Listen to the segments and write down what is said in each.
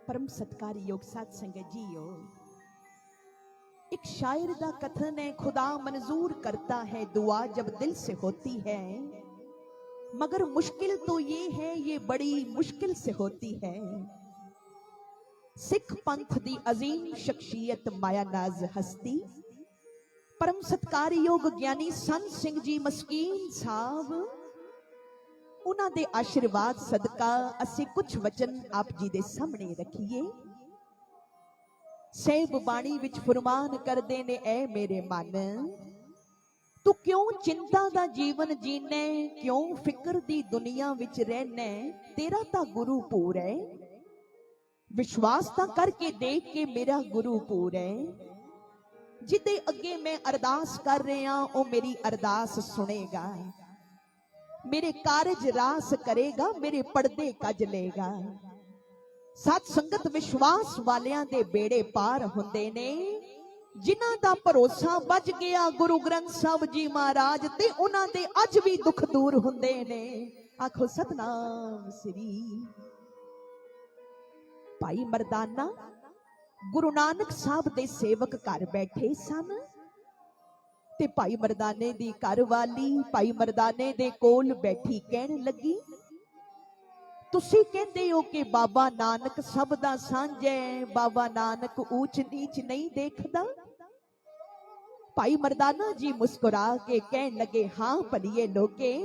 परम सत्कारयोग साध संगत जीओ, एक शायर दा कथन है, खुदा मंजूर करता है दुआ जब दिल से होती है, मगर मुश्किल तो ये है ये बड़ी मुश्किल से होती है। सिख पंथ दी अजीम शख्सियत माया नाज हस्ती परम सत्कारयोग ज्ञानी संत सिंह जी मस्कीन साहब, उन्हां दे आशीर्वाद सदका असी कुछ वचन आप जी दे सामने रखिए। सहब बाणी विच फरमान करदे ने, ऐ मेरे मन तू क्यों चिंता दा जीवन जीने, क्यों फिक्र दी दुनिया विच रहने, तेरा ता गुरु पूर है, विश्वास ता करके देख के मेरा गुरु पूर है। जिदे अगे मैं अरदास कर रहा ओ मेरी अरदास सुनेगा, मेरे कारज रास करेगा, मेरे पर्दे कज लेगा। सत संगत विश्वास वालियां दे बेड़े पार हुंदे ने, जिन्हां दा भरोसा बज गया गुरु ग्रंथ साहब जी महाराज ते उन्हां दे अज भी दुख दूर हुंदे ने। आखो सतनाम श्री। भाई मरदाना गुरु नानक साहब दे सेवक घर बैठे सन ते भाई मरदाने दी घरवाली भाई मरदाने दे कोल बैठी कहन लगी, तुसी कहंदे हो कि बाबा नानक सब दा सांझा है, बाबा नानक ऊंच नीच नहीं देखदा। भाई मरदाना जी मुस्कुरा के कहन लगे, हाँ भलिए लोगे,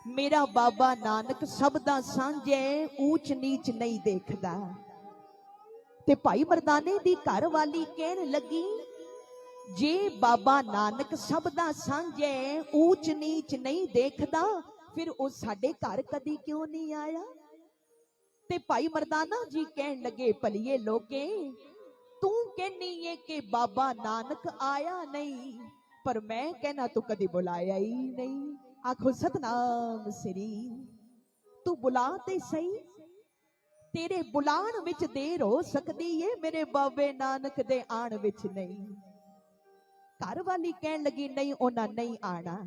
मेरा बाबा नानक सब दा सांझा है, ऊंच नीच नहीं देखदा। ते भाई मरदाने दी घरवाली कहन लगी, जे बाबा नानक सब दा सांझा है, ऊंच नीच नहीं देखदा, फिर वो साडे घर कदी क्यों नहीं आया। ते भाई मरदाना जी कहन लगे, भलिए लोगे, तू कहनी है कि बाबा नानक आया नहीं, पर मैं कहना तू कदी बुलाया ही नहीं। आखो सतनाम श्री। तू बुला ते सही, तेरे बुलाण विच देर हो सकती है, मेरे बाबे नानक दे आण विच नहीं। घर वाली कहन लगी नहीं उन्हां नहीं आना,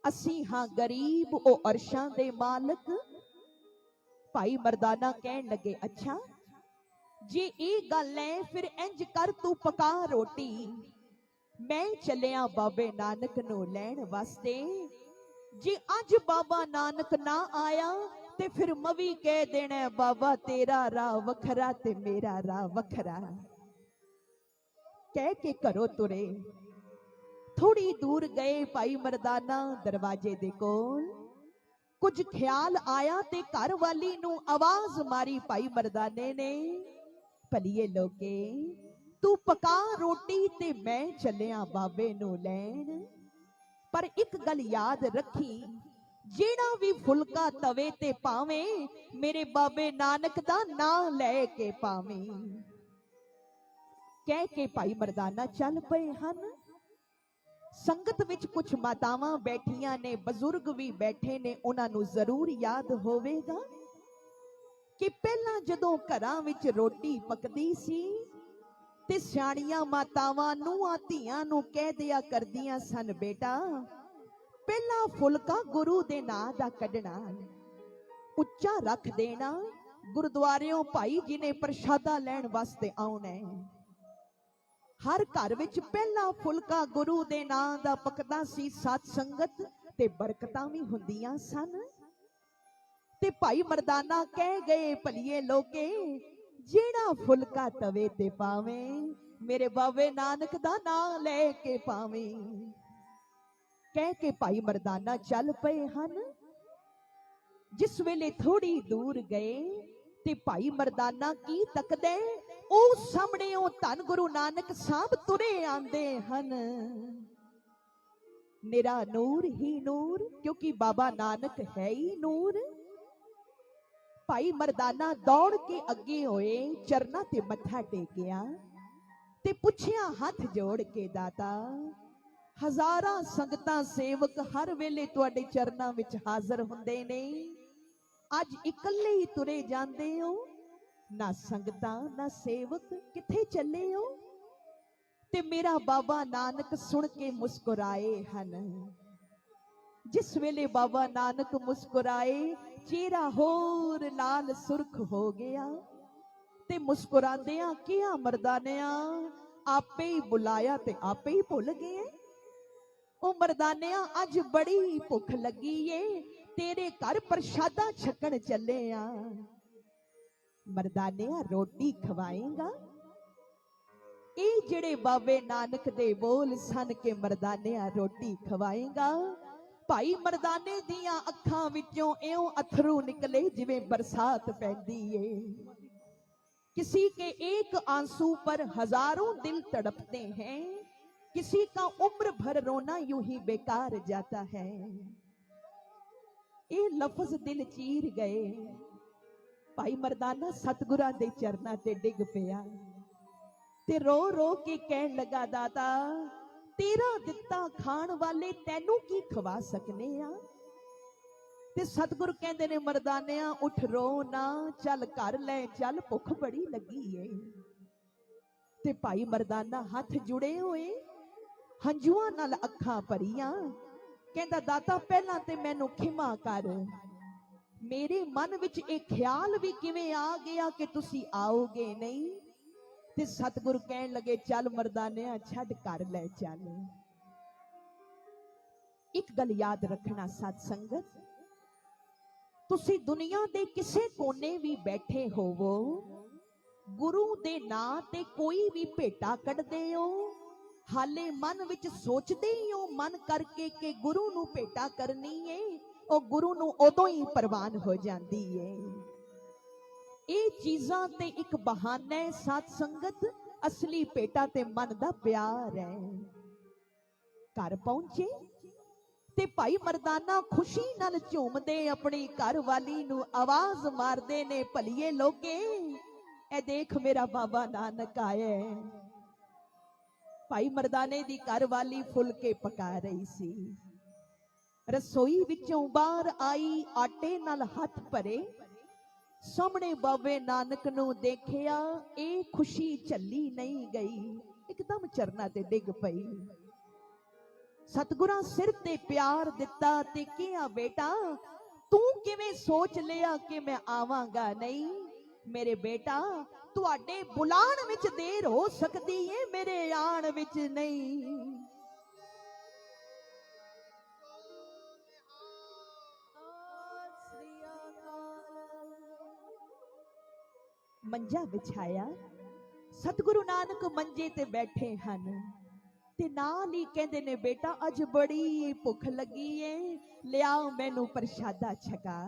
असी हां गरीब ओ अरशां दे मालक। भाई मर्दाना कहन लगे अच्छा जे ये गल है फिर इंज कर तू पका रोटी, मैं चलिया बाबे नानक नू लैण वास्ते। जे अज बाबा नानक ना आया ते फिर मवी कह देना बाबा तेरा राह वखरा ते मेरा राह वखरा। कह के घरों तुरे। थोड़ी दूर गए भाई मर्दाना दरवाजे दे कोल, कुछ ख्याल आया ते घर वाली नू आवाज मारी भाई मर्दाने ने, भलिए लोके तू पका रोटी ते मैं चलिया बाबे नू लैण। पर एक गल याद रखी, जेड़ा भी फुलका तवे ते पावे मेरे बाबे नानक दा नाम लै के पावे। कह के भाई मर्दाना चल पे हन। संगत विच कुछ मातावां बैठियां ने, बजुर्ग भी बैठे ने, उन्हां नू जरूर याद होवेगा कि पहला जदों घरां विच रोटी पकदी सी ते सियाणियां मातावां नूंहां धीआं नू कह दिया करदियां सन, बेटा पहला फुलका गुरु दे नां दा कढना, उच्चा रख देना, गुरुद्वारियों भाई जी ने प्रशादा लैण वास्ते आउणा है। हर घर विच पहला फुलका गुरु दे नां दा पकदा सी। सत संगत ते बरकतां भी हुंदियां सन। ते भाई मर्दाना कह गए भलिए लोके जेड़ा फुलका तवे ते पावे मेरे बाबे नानक दा नां ले के पावे। कह के भाई मर्दाना चल पे हन। जिस वेले थोड़ी दूर गए ते भाई मर्दाना की तकदे, ओ सामने ओ धन गुरु नानक साहब तुरे आंदे हन। निरा नूर ही नूर, क्योंकि बाबा नानक है ही नूर। भाई मर्दाना दौड़ के अगे होए, चरना ते मत्था टेकिया ते पुछया हाथ जोड़ के, दाता हजारां संगतां सेवक हर वेले तुहाडे चरनां विच हाਜ਼ਰ हुंदे ने, अज इकल्ले ही तुरे जांदे हो, ना संगतां ना सेवक, किथे चले हो? ते मेरा बाबा नानक सुन के मुस्कुराए हन। जिस वेले बाबा नानक मुस्कुराए चेहरा होर लाल सुर्ख हो गया ते मुस्कुरांदियां किया मर्दानिया आपे ही बुलाया ते आपे ही भुल गए। ओ मर्दानिया अज बड़ी भुख लगी है, तेरे घर प्रशादा छकन चले आ। मर्दानिया रोटी खवाएगा? ये जेड़े बाबे नानक दे बोल सन के मर्दानिया रोटी खवाएगा। भाई मर्दाने दियां अखां विचों एओं अथरू निकले जिवें बरसात पैंदी है। किसी के एक आंसू पर हजारों दिल तड़पते हैं, किसी का उम्र भर रोना यूं ही बेकार जाता है। ये लफ्ज दिल चीर गए। भाई मर्दाना सतगुरां दे चरनां ते डिग पिया ते रो रो के कहन लगा, दाता तेरा दिता खाण वाले तैनू की खवा सकने आ। ते सतगुर कहंदे ने मर्दानिया उठ रो ना, चल कर ले चल, भुख बड़ी लगी है। ते भाई मर्दाना हाथ जुड़े होए, हंजुआं नाल अखां भरियां, कहंदा दाता पहला ते मैनू खिमा कर, मेरे मन विच एक ख्याल भी किवें आ गया कि तुसी आओगे नहीं। ते सतगुर कहन लगे चल मर्दानिया छड़ कर ले चल। एक गल याद रखना सत संगत, तुसी दुनिया दे किसे कोने भी बैठे होवो, गुरु दे नां ते कोई भी भेटा कढ़दे हो, हाले मन विच सोचदे ही हो मन करके कि गुरु नू भेटा करनी है, ओ गुरु नू उदों ही परवान हो जाती है। ये चीजां ते एक बहाना है साथ संगत, असली भेटा ते मन दा प्यार है। घर पहुंचे ते भाई मर्दाना खुशी नाल झूमदे अपनी घर वाली नू आवाज मारदे ने, भलिए लोके ए देख मेरा बाबा नानक आया है। भाई मर्दाने दी घर वाली फुलके पका रही सी। रसोई विचों बाहर आई, आटे नाल हथ भरे, सामने बाबे नानक नू देखिया। ए खुशी झल्ली नहीं गई, एकदम चरना ते डिग पई। सतगुरां सिर ते प्यार दिता ते किया, बेटा तू किवें सोच लिया कि मैं आवांगा नहीं? मेरे बेटा तुहाडे बुलाण विच देर हो सकदी है, मेरे आण विच नहीं। मंजा बिछाया, सतगुरु नानक मंजे ते बैठे हन ते नाल ही कहंदे ने, बेटा अज बड़ी भुख लगी है, लिया मैनू प्रशादा छका।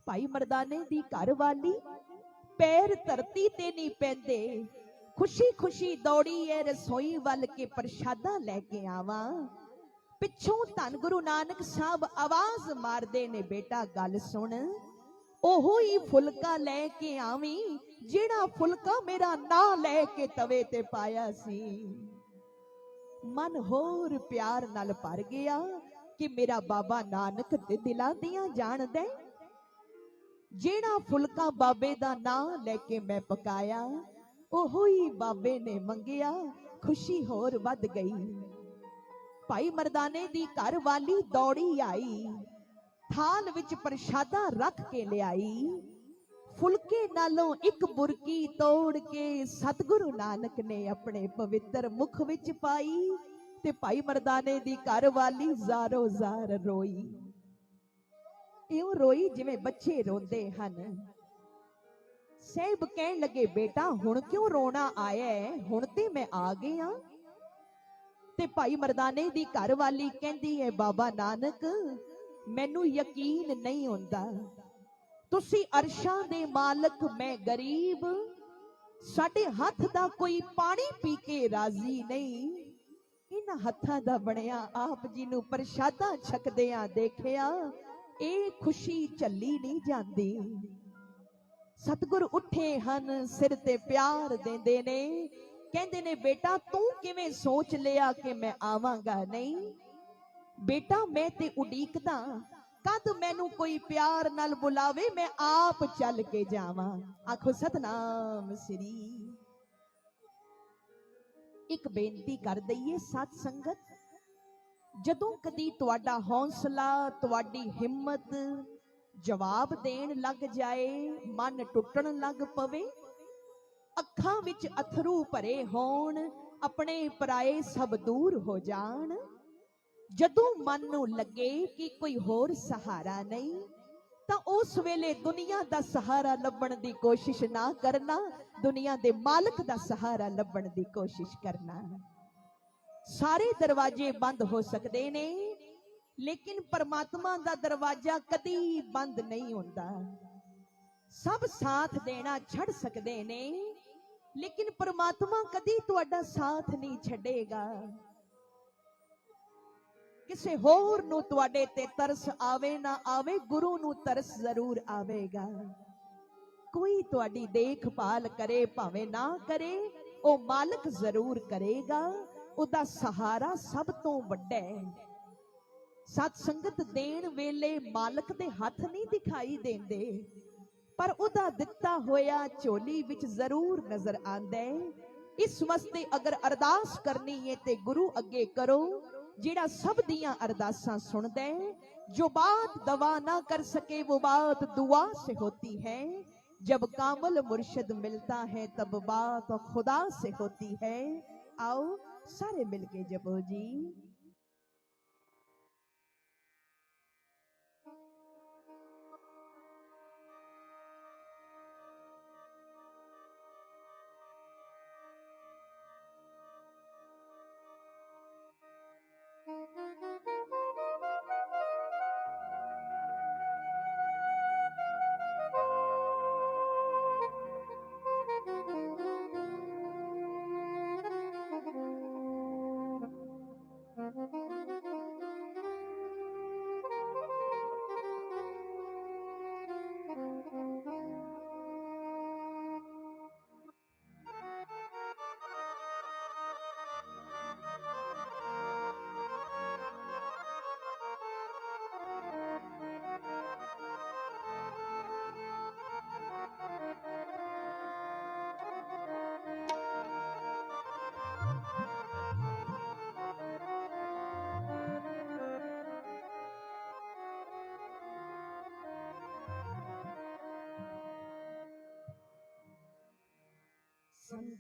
भाई मर्दाने दी घर वाली पैर धरती ते नहीं पैंदे, खुशी खुशी दौड़ी है रसोई वल के प्रशादा लेके आवा। पिछों धन गुरु नानक साहब आवाज मारदे ने, बेटा गल सुन, ओहो ही फुलका लेके आवी जेड़ा फुलका मेरा ना लेके तवे ते पाया सी। मन होर प्यार नाल भर गया कि मेरा बाबा नानक दे दिलां दियां जाणदा है। जेड़ा फुलका बाबे दा ना लेके मैं पकाया, ओहो ही बाबे ने मंगिया, खुशी होर वध गई। भाई मर्दाने दी घर वाली दौड़ी आई, थाल विच प्रशादा रख के लियाई। फुलके नालों एक बुरकी तोड़ के सतगुरु नानक ने अपने पवित्र मुख विच पाई ते भाई मर्दाने दी घर वाली ज़ारो ज़ार रोई। इउं रोई जिवें बच्चे रोंदे हन। साहिब कहण लगे, बेटा हुण क्यों रोना आया है? हुण ते मैं आ गया। ते भाई मर्दाने दी घर वाली कहंदी है, बाबा नानक मैनू यकीन नहीं होंदा, तुसी अरशां दे मालक, मैं गरीब, साडे हथ दा कोई पानी पी के राजी नहीं। इन्हां हत्थां दा बणिया आप जी नू प्रशादा छकदियां देखिया, ए खुशी झल्ली नहीं जांदी। सतगुर उठे हन, सिर ते प्यार देंदे ने, कहंदे ने, बेटा तू किवें सोच लिया कि मैं आवांगा नहीं? बेटा मैं ते उडीकदा कद मैनू कोई प्यार नाल बुलावे, मैं आप चल के जावां। आखो सतनाम श्री। एक बेनती कर दईए सत संगत, जदों कदी तुहाडा हौसला, तुहाडी हिम्मत जवाब देण लग जाए, मन टुटण लग पवे, अखां विच अथरू भरे होण, अपने पराए सब दूर हो जाण, जदों मन नू लगे कि कोई होर सहारा नहीं, तां उस वेले दुनिया दा सहारा लभण दी कोशिश ना करना, दुनिया दे मालक दा सहारा लभण दी कोशिश करना। सारे दरवाजे बंद हो सकते ने, लेकिन परमात्मा दा दरवाजा कदी बंद नहीं होंदा। सब साथ देना छड़ सकते ने, लेकिन परमात्मा कदी तुहाडा साथ नहीं छड़ेगा। किसे होर नू तुहाडे ते तरस आवे ना आवे, गुरु नू तरस जरूर आवेगा। कोई तुहाडी देखभाल करे भावे ना करे, ओ मालक जरूर करेगा। उदा सहारा सब तो वड्डा है। सत संगत देण वेले मालक दे हथ नहीं दिखाई देंदे, पर उदा दिता होया झोली विच जरूर नजर आंदा है। इस वास्ते अगर अरदास करनी है ते गुरु अगे करो, जेड़ा सब दियां अरदासां सुनदा है। जो बात दवा ना कर सके वो बात दुआ से होती है। जब कामल मुर्शिद मिलता है तब बात खुदा से होती है। आओ सारे मिलके जपो जी।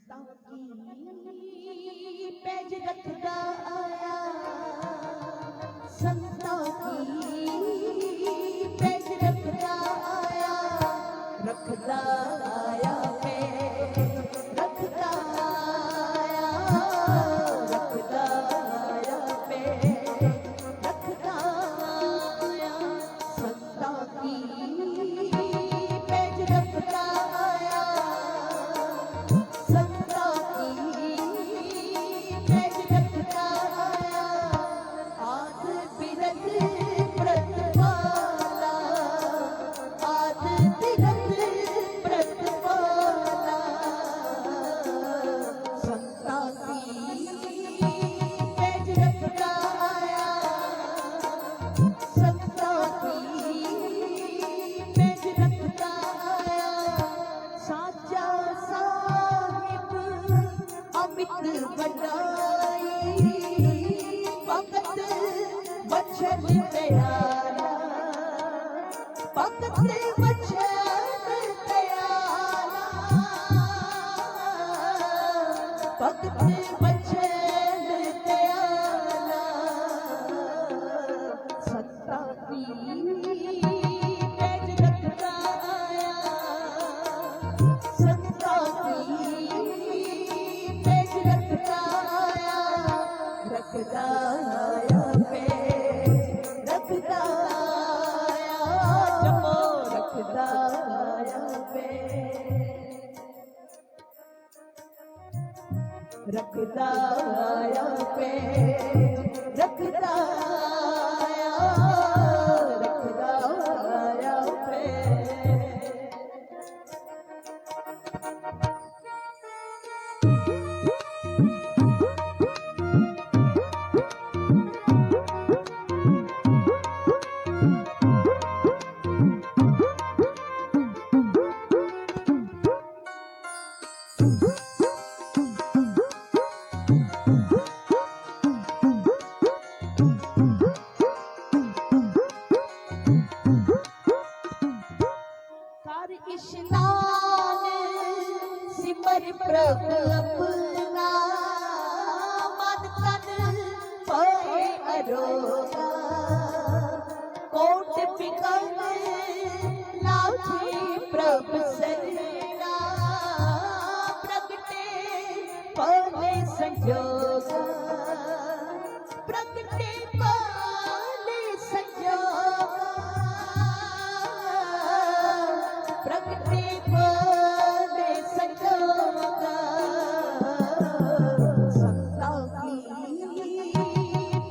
संतां की पैज रखदा आया, संतां की पैज रखदा आया, रखदा आया पैज रखदा आया, रखदा आया पैज रखदा आया, संतां की पैज रखदा आया, संतां की पैज रखदा आया, आद बिरद प्रतिपाला, आद बिरद प्रतिपाला, संतां की पैज रखदा आया, संतां की पैज रखदा आया, साचा साहिब अमित वडाई, भगत बचन दयाला, भगत बचन दयाला, भगत बचन दयाला, संतां की पैज रखदा आया, संतां की पैज रखदा आया, रखदा आया पैज रखदा आया, जपो रखदा आया पैज रखदा आया पैज रखदा आया, रखदा आया पैज। कर इशनान सिमर प्रभु अपना, मन तन पाए अरोगा, कोट पिकन लाठी प्रभु सरना, प्रगटे पाले संजोगा, प्रगटे पाले संजोगा, प्रगटे पाले संजोगा, संतां की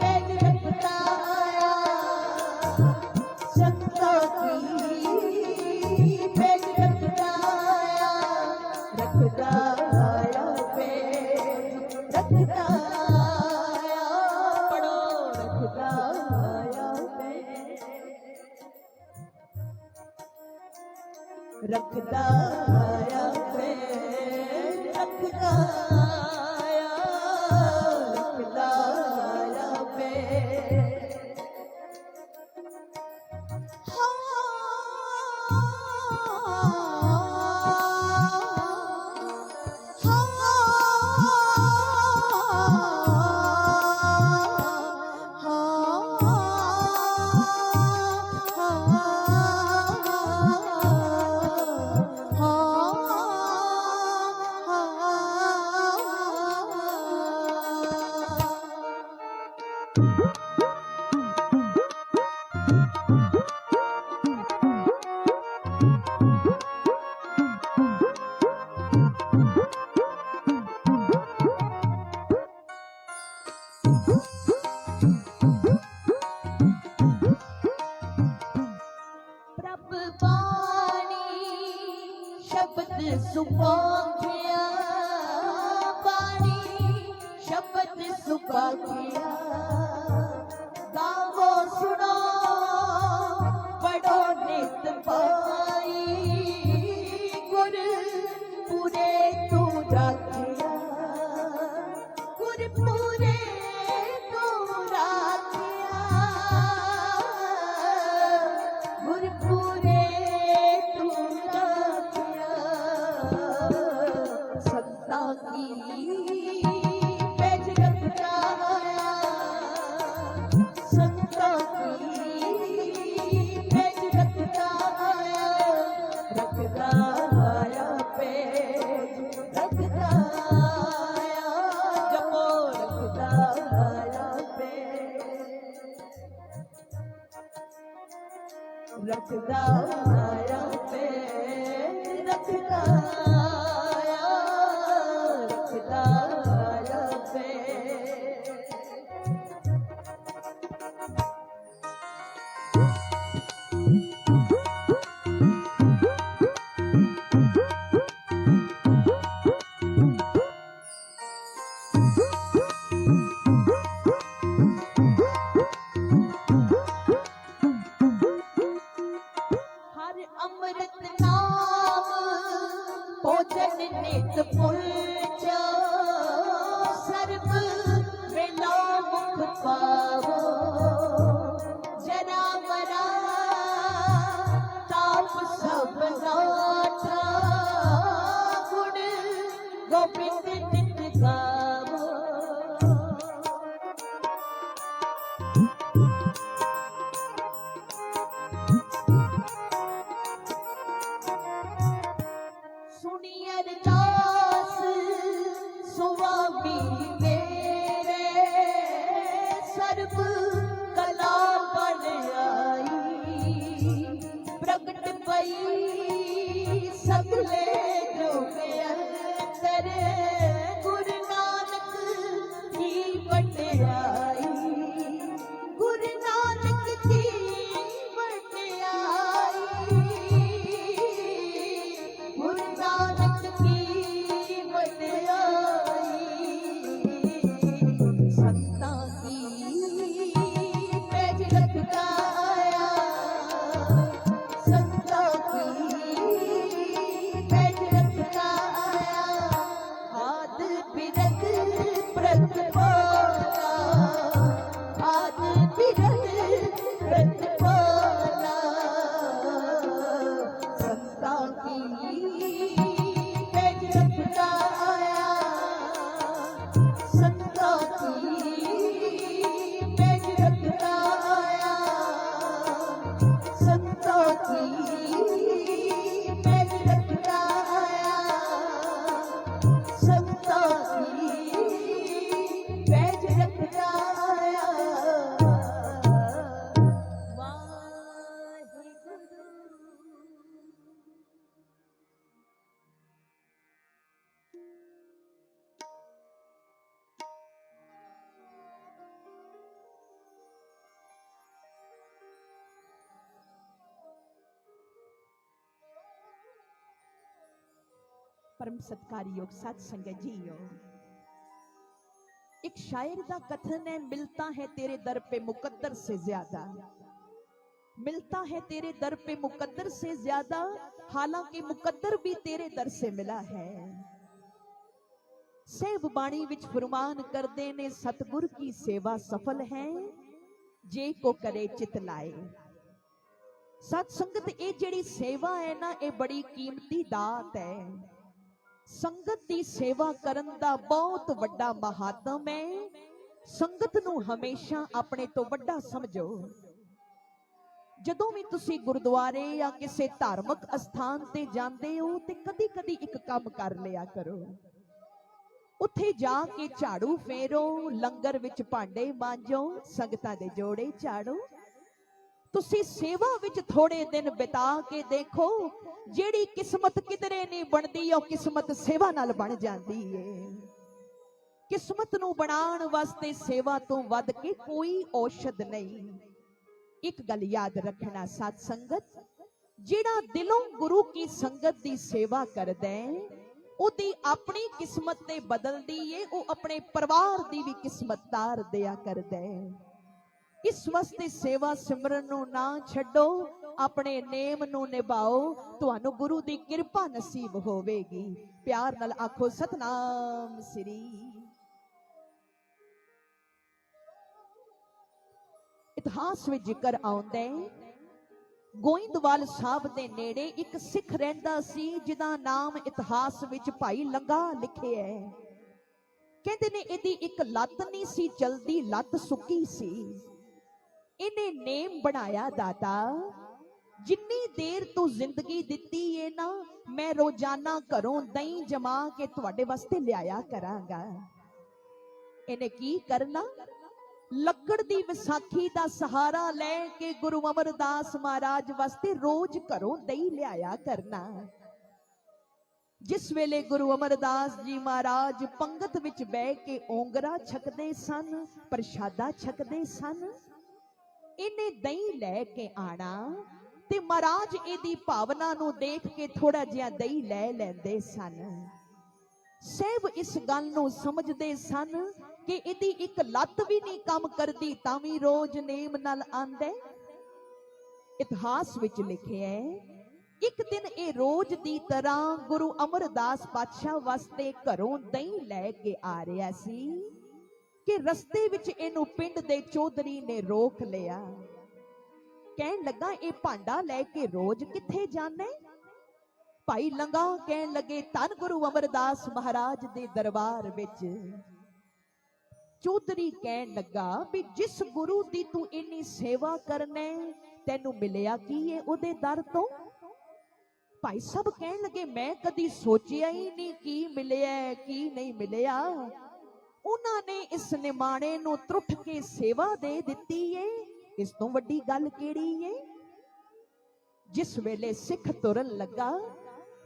पैज रखदा आया, संतां की पैज रखदा आया, रखदा आया पैज रखदा आया, पढ़ो रखदा आया पैज रखदा आया पैज रखदा आया, रखदा आया पैज। प्रभ बाणी शब्द सुभागिया, बाणी शब्द सुभागिया, गावो सुनो पढ़ो नित पाई, गुर पूरे तू राखिया, गुर पूरे तू राखिया, गुर पूरे तू राखिया, संतां पे रखदा माया पे रखदा रखदा माया पे हर अमृत नाम भोजन नित पुलचो सर्व वेला मुख पावो जरा मरा ताप सब नाथा गुण गोविंद नित गावो सुनी अरदास सुवामी मेरे सर्व कला बन आई प्रगट पई सगले जो के अंदर गुरु नानक की बटियाई गुरु नानक की बटियाई गुरु नानक की बटियाई संतां की पैज रखदा आया संतां की पैज रखदा आया आद बिरद प्रत पाला आद बिरद प्रत पाला संतां की पैज रखदा आया संतां की पैज रखदा आया संतां की पैज रखदा आया संतां की पैज रखदा आया वाहिगुरु परम सत्कारयोग सत संगत जीओ एक शायर का कथन है मिलता है तेरे दर पे मुकद्दर से ज्यादा मिलता है तेरे दर पे मुकद्दर से ज्यादा हालांकि मुकद्दर भी तेरे दर से मिला है सेव बाणी विच फरमान करदे ने सतगुर की सेवा सफल है जे को करे चित लाए सत संगत ये जिहड़ी सेवा है ना ये बड़ी कीमती दात है संगत की सेवा करन दा बहुत वड्डा महात्म है संगत नूं हमेशा अपने तो वड्डा समझो जदों भी तुसी गुरुद्वारे या किसी धार्मिक अस्थान ते जांदे हो ते कदी कदी एक काम कर लिया करो उत्थे जाके झाड़ू फेरो लंगर विच भांडे मांजो संगतां दे जोड़े झाड़ो तुसी सेवा विच थोड़े दिन बिता के देखो जेड़ी किस्मत किधरे नहीं बनती ओ किस्मत सेवा नाल बन जाती है किस्मत नूं बनाण वास्ते सेवा तो वध के कोई औषध नहीं एक गल याद रखना साथ संगत जेड़ा दिलों गुरु की संगत दी सेवा करदा है ओदी अपनी किस्मत ते बदलदी है ओ अपने परिवार दी भी किस्मत तार दिया करदा है इस वास्ते सेवा सिमरन नूं ना छड्डो अपने नेम नूं निभाओ तुहानू गुरु दी किरपा नसीब होवेगी प्यार नाल आखो सतनाम श्री इतिहास में जिक्र आउंदा है गोइंदवाल साहब दे नेड़े एक सिख रहिंदा सी जिदा नाम इतिहास विच भाई लंगा लिखिया है कहंदे ने इहदी एक लत नहीं सी चलदी लत सुक्की सी इन्हें नेम बनाया दाता जिन्नी देर तू जिंदगी दिती है ना मैं रोजाना घरों दही जमा के तुहाडे वास्ते लियाया करांगा ਇਹਨੇ ਕੀ ਕਰਨਾ? ਲੱਕੜ ਦੀ ਵਿਸਾਖੀ ਦਾ ਸਹਾਰਾ ਲੈ ਕੇ ਗੁਰੂ ਅਮਰਦਾਸ ਮਹਾਰਾਜ ਵਾਸਤੇ ਰੋਜ਼ ਘਰੋਂ ਦਹੀਂ ਲਿਆਇਆ ਕਰਨਾ। ਜਿਸ ਵੇਲੇ ਗੁਰੂ ਅਮਰਦਾਸ ਜੀ ਮਹਾਰਾਜ ਪੰਗਤ ਵਿੱਚ ਬਹਿ ਕੇ ਓਂਗਰਾ ਛਕਦੇ ਸਨ, ਪ੍ਰਸ਼ਾਦਾ ਛਕਦੇ ਸਨ, ਇਹਨੇ ਦਹੀਂ ਲੈ ਕੇ ਆਣਾ ਤੇ ਮਹਾਰਾਜ ਇਹਦੀ ਭਾਵਨਾ ਨੂੰ ਦੇਖ ਕੇ ਥੋੜਾ ਜਿਹਾ ਦਹੀਂ ਲੈ ਲੈਂਦੇ ਸਨ। ਸਭ ਇਸ ਗੱਲ ਨੂੰ ਸਮਝਦੇ ਸਨ ਕਿ ਇਹਦੀ ਇੱਕ ਲੱਤ ਵੀ ਨਹੀਂ ਕੰਮ ਕਰਦੀ ਤਾਂ ਵੀ ਰੋਜ਼ ਨੇਮ ਨਾਲ ਆਂਦੇ। ਇਤਿਹਾਸ ਵਿੱਚ ਲਿਖਿਆ ਹੈ, ਇੱਕ ਦਿਨ ਇਹ ਰੋਜ਼ ਦੀ ਤਰ੍ਹਾਂ ਗੁਰੂ ਅਮਰਦਾਸ ਪਾਤਸ਼ਾਹ ਵਾਸਤੇ ਘਰੋਂ ਦਹੀਂ ਲੈ ਕੇ ਆ ਰਿਹਾ ਸੀ ਕਿ ਰਸਤੇ ਵਿੱਚ ਇਹਨੂੰ ਪਿੰਡ ਦੇ ਚੌਧਰੀ ਨੇ ਰੋਕ ਲਿਆ। ਕਹਿਣ ਲੱਗਾ, ਇਹ ਭਾਂਡਾ ਲੈ ਕੇ ਰੋਜ਼ ਕਿੱਥੇ ਜਾਣੇ? ਭਾਈ ਲੰਗਾ ਕਹਿਣ ਲੱਗੇ, ਧੰਨ ਗੁਰੂ ਅਮਰਦਾਸ ਮਹਾਰਾਜ ਦੇ ਦਰਬਾਰ ਵਿੱਚ। ਚੌਧਰੀ ਕਹਿਣ ਲੱਗਾ ਵੀ ਜਿਸ ਗੁਰੂ ਦੀ ਤੂੰ ਇੰਨੀ ਸੇਵਾ ਕਰਨੇ, ਤੈਨੂੰ ਮਿਲਿਆ ਕੀ ਏ ਉਹਦੇ ਦਰ ਤੋਂ? ਭਾਈ ਸਾਹਿਬ ਕਹਿਣ ਲੱਗੇ, ਮੈਂ ਕਦੀ ਸੋਚਿਆ ਹੀ ਨਹੀਂ ਕੀ ਮਿਲਿਆ ਕੀ ਨਹੀਂ ਮਿਲਿਆ। ਉਹਨਾਂ ਨੇ ਇਸ ਨਿਮਾਣੇ ਨੂੰ ਤਰੁੱਠ ਕੇ ਸੇਵਾ ਦੇ ਦਿੱਤੀ ਏ, ਇਸ ਤੋਂ ਵੱਡੀ ਗੱਲ ਕਿਹੜੀ ਏ? ਜਿਸ ਵੇਲੇ ਸਿੱਖ ਤੁਰਨ ਲੱਗਾ